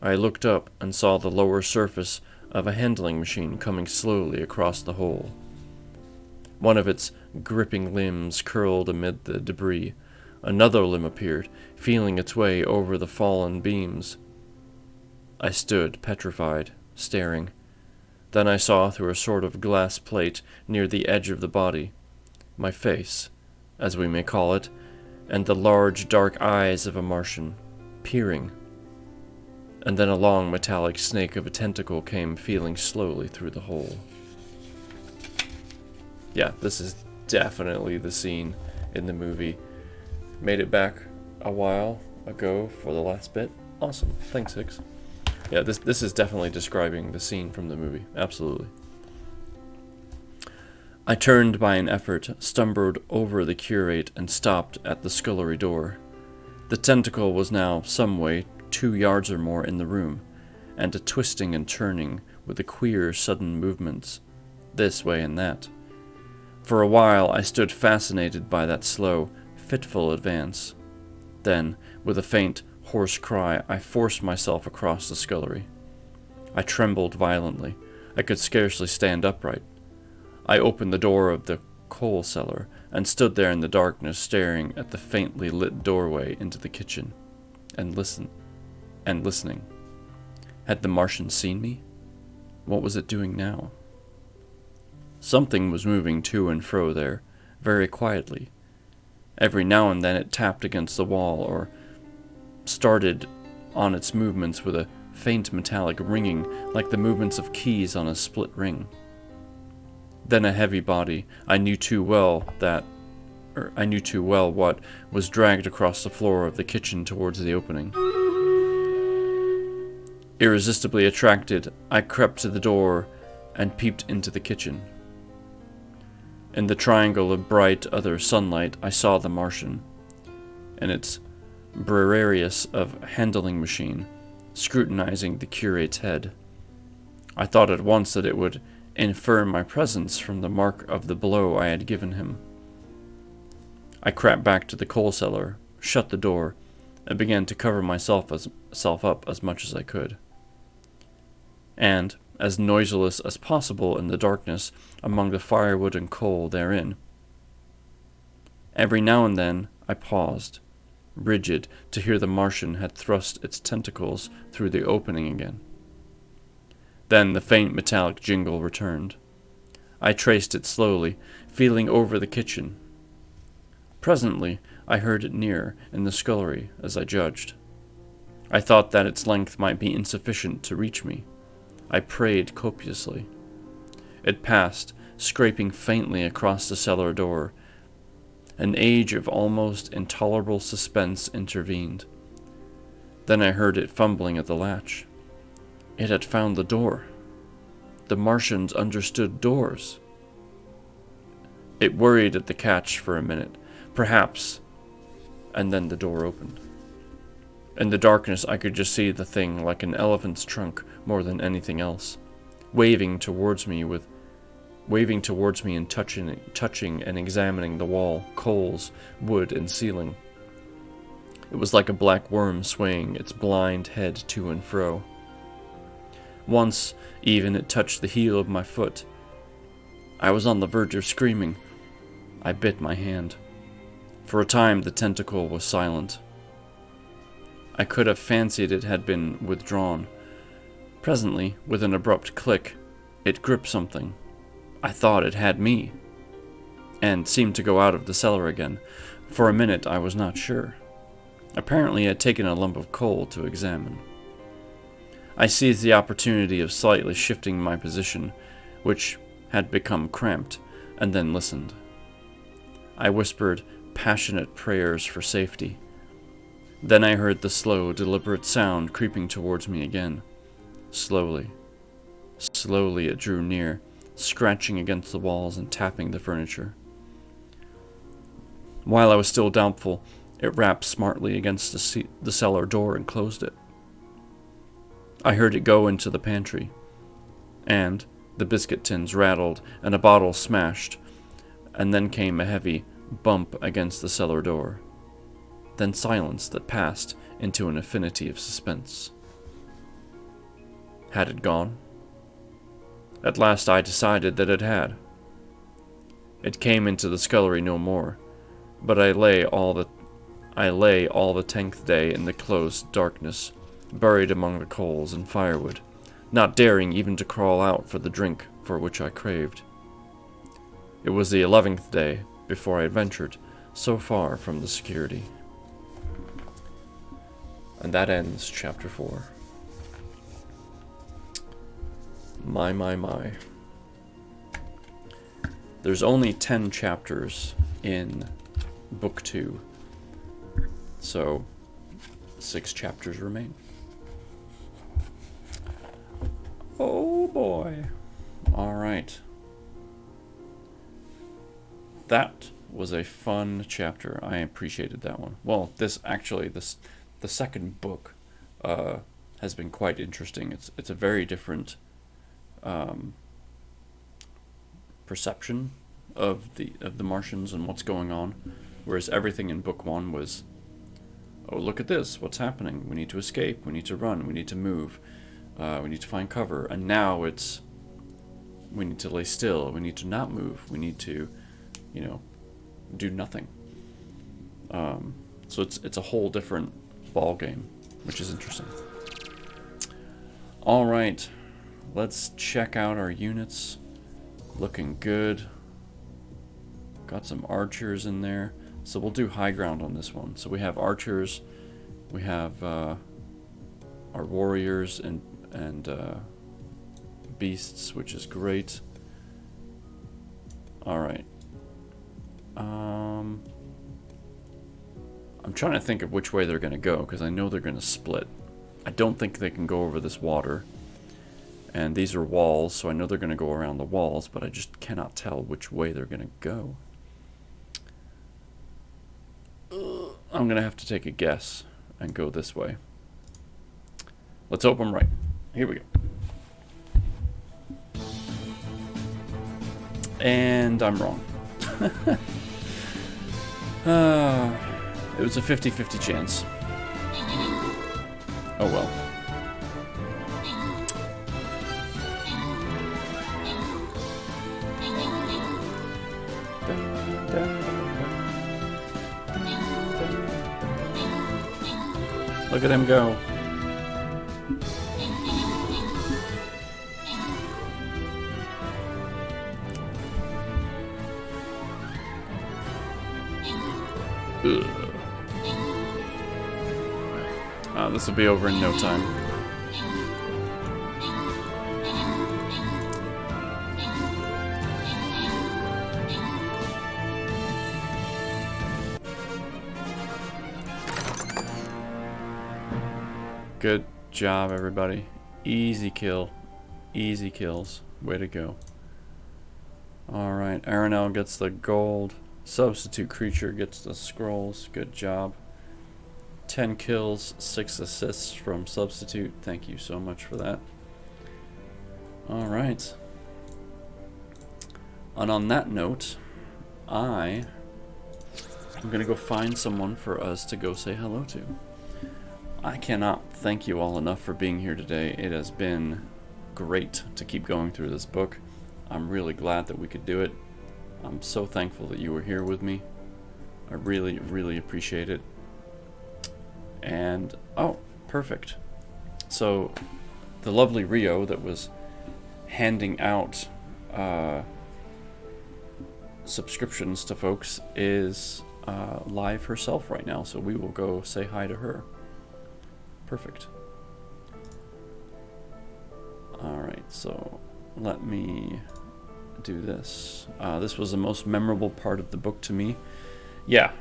I looked up and saw the lower surface of a handling machine coming slowly across the hole. One of its gripping limbs curled amid the debris. Another limb appeared, feeling its way over the fallen beams. I stood, petrified, staring. Then I saw through a sort of glass plate near the edge of the body, my face, as we may call it, and the large dark eyes of a Martian, peering. And then a long metallic snake of a tentacle came feeling slowly through the hole. Yeah, this is definitely the scene in the movie. Made it back a while ago for the last bit. Awesome. Thanks, Hicks. Yeah, this is definitely describing the scene from the movie. Absolutely. I turned by an effort, stumbled over the curate, and stopped at the scullery door. The tentacle was now some way 2 yards or more in the room, and a twisting and turning with the queer sudden movements, this way and that. For a while I stood fascinated by that slow, fitful advance. Then, with a faint, hoarse cry, I forced myself across the scullery. I trembled violently. I could scarcely stand upright. I opened the door of the coal cellar and stood there in the darkness, staring at the faintly lit doorway into the kitchen, and listening. Had the Martian seen me? What was it doing now? Something was moving to and fro there, very quietly. Every now and then it tapped against the wall or started on its movements with a faint metallic ringing like the movements of keys on a split ring. Then a heavy body, I knew too well what, was dragged across the floor of the kitchen towards the opening. Irresistibly attracted, I crept to the door and peeped into the kitchen. In the triangle of bright other sunlight, I saw the Martian, and its Brerarius of handling machine, scrutinizing the curate's head. I thought at once that it would infer my presence from the mark of the blow I had given him. I crept back to the coal cellar, shut the door, and began to cover myself up as much as I could. And, as noiseless as possible in the darkness among the firewood and coal therein. Every now and then I paused, rigid, to hear the Martian had thrust its tentacles through the opening again. Then the faint metallic jingle returned. I traced it slowly, feeling over the kitchen. Presently I heard it near in the scullery, as I judged. I thought that its length might be insufficient to reach me. I prayed copiously. It passed, scraping faintly across the cellar door. An age of almost intolerable suspense intervened. Then I heard it fumbling at the latch. It had found the door. The Martians understood doors. It worried at the catch for a minute, perhaps, and then the door opened. In the darkness I could just see the thing like an elephant's trunk more than anything else, waving towards me and touching and examining the wall, coals, wood, and ceiling. It was like a black worm swaying its blind head to and fro. Once, even, it touched the heel of my foot. I was on the verge of screaming. I bit my hand. For a time the tentacle was silent. I could have fancied it had been withdrawn. Presently, with an abrupt click, it gripped something. I thought it had me, and seemed to go out of the cellar again. For a minute I was not sure. Apparently it had taken a lump of coal to examine. I seized the opportunity of slightly shifting my position, which had become cramped, and then listened. I whispered passionate prayers for safety. Then I heard the slow, deliberate sound creeping towards me again. Slowly. Slowly it drew near, scratching against the walls and tapping the furniture. While I was still doubtful, it rapped smartly against the cellar door and closed it. I heard it go into the pantry, and the biscuit tins rattled and a bottle smashed, and then came a heavy bump against the cellar door. Then silence that passed into an infinity of suspense. Had it gone? At last I decided that it had. It came into the scullery no more, but I lay all the 10th day in the close darkness, buried among the coals and firewood, not daring even to crawl out for the drink for which I craved. It was the 11th day before I ventured so far from the security. And that ends chapter 4. My. There's only 10 chapters in book 2, so 6 chapters remain. Oh boy. Alright. That was a fun chapter. I appreciated that one. Well, the second book has been quite interesting. It's a very different perception of the Martians and what's going on, whereas everything in book 1 was, oh, look at this, what's happening? We need to escape, we need to run, we need to move, we need to find cover. And now it's, we need to lay still, we need to not move, we need to, do nothing. So it's a whole different ball game, which is interesting. All right, let's check out our units. Looking good. Got some archers in there. So we'll do high ground on this one. So we have archers, we have our warriors and beasts, which is great. All right. I'm trying to think of which way they're going to go, because I know they're going to split. I don't think they can go over this water. And these are walls, so I know they're going to go around the walls, but I just cannot tell which way they're going to go. I'm going to have to take a guess and go this way. Let's hope I'm right. Here we go. And I'm wrong. It was a 50-50 chance. Oh well. Look at him go. This will be over in no time. Good job, everybody. Easy kill. Easy kills. Way to go. Alright, Aranel gets the gold. Substitute creature gets the scrolls. Good job. 10 kills, 6 assists from substitute. Thank you so much for that. Alright. And on that note, I'm going to go find someone for us to go say hello to. I cannot thank you all enough for being here today. It has been great to keep going through this book. I'm really glad that we could do it. I'm so thankful that you were here with me. I really, really appreciate it. And, oh, perfect. So, the lovely Rio that was handing out subscriptions to folks is live herself right now, so we will go say hi to her. Perfect. Alright, so let me do this. This was the most memorable part of the book to me. Yeah,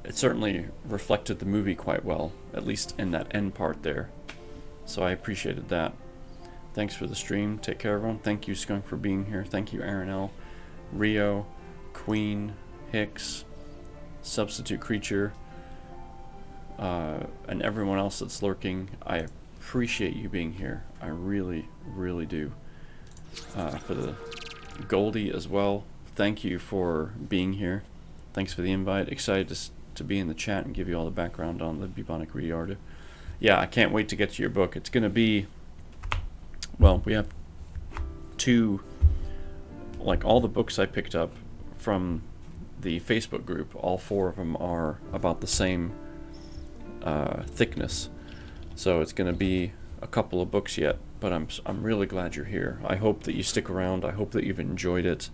it certainly reflected the movie quite well, at least in that end part there. So I appreciated that. Thanks for the stream. Take care, everyone. Thank you, Skunk, for being here. Thank you, Aranel, Rio, Queen, Hicks, Substitute Creature, and everyone else that's lurking. I appreciate you being here. I really, really do. For the Goldie as well, thank you for being here. Thanks for the invite. Excited to be in the chat and give you all the background on the bubonic reed. Yeah, I can't wait to get to your book. It's going to be, well, we have two, like all the books I picked up from the Facebook group, all 4 of them are about the same thickness. So it's going to be a couple of books yet, but I'm really glad you're here. I hope that you stick around. I hope that you've enjoyed it,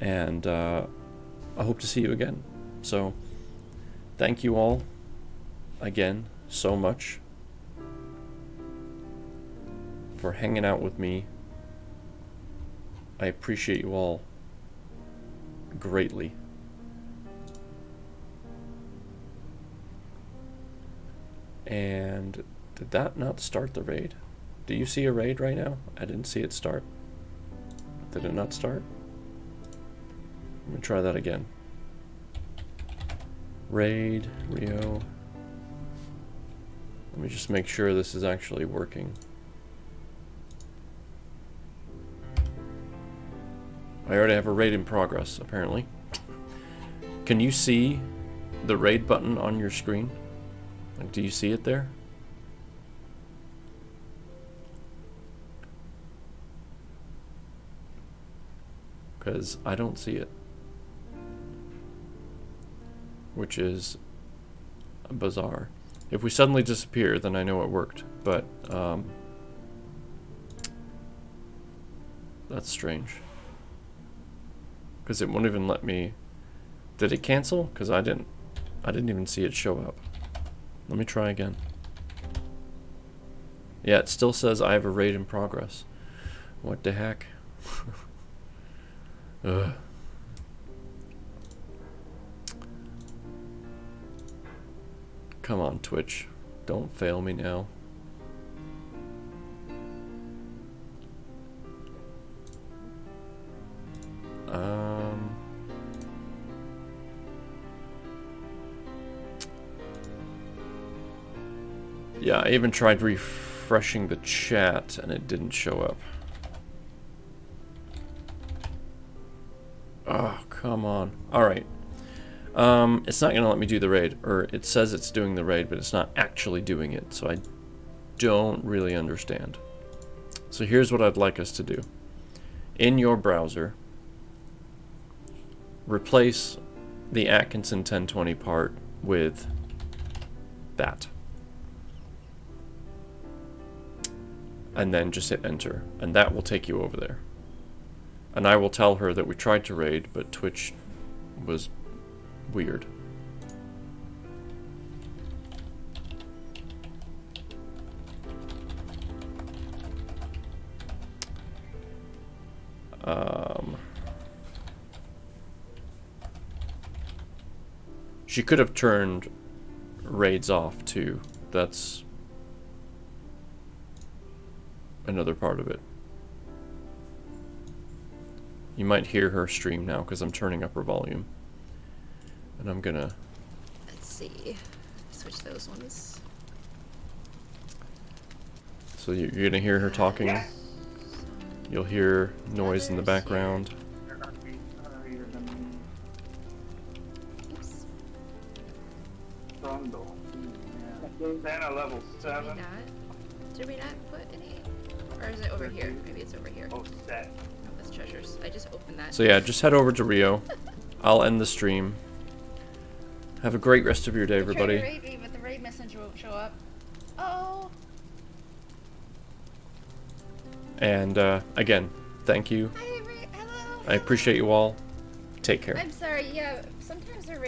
and I hope to see you again. So thank you all again so much for hanging out with me. I appreciate you all greatly. And did that not start the raid? Do you see a raid right now? I didn't see it start. Did it not start? Let me try that again. Raid, Rio. Let me just make sure this is actually working. I already have a raid in progress, apparently. Can you see the raid button on your screen? Like, do you see it there? Because I don't see it. Which is bizarre. If we suddenly disappear, then I know it worked. But, that's strange. Because it won't even let me... Did it cancel? Because I didn't even see it show up. Let me try again. Yeah, it still says I have a raid in progress. What the heck? Ugh. Come on, Twitch. Don't fail me now. Yeah, I even tried refreshing the chat and it didn't show up. Oh, come on. Alright. It's not going to let me do the raid. Or it says it's doing the raid, but it's not actually doing it. So I don't really understand. So here's what I'd like us to do. In your browser, replace the Atkinson 1020 part with that. And then just hit enter. And that will take you over there. And I will tell her that we tried to raid, but Twitch was weird. She could have turned raids off too. That's another part of it. You might hear her stream now because I'm turning up her volume. And I'm gonna... Let's see. Switch those ones. So you're gonna hear her talking. Yeah. You'll hear noise in the background. Oops. Bundle. Santa level Did 7. we not? Did we not put any? Or is it over here? Maybe it's over here. Oh, set. Oh, that's treasures. I just opened that. So yeah, just head over to Rio. I'll end the stream. Have a great rest of your day, everybody. Tried to raid me, but the raid messenger won't show up. Oh. And again, thank you. Hi, hello. I appreciate you all. Take care. I'm sorry. Yeah, sometimes the raid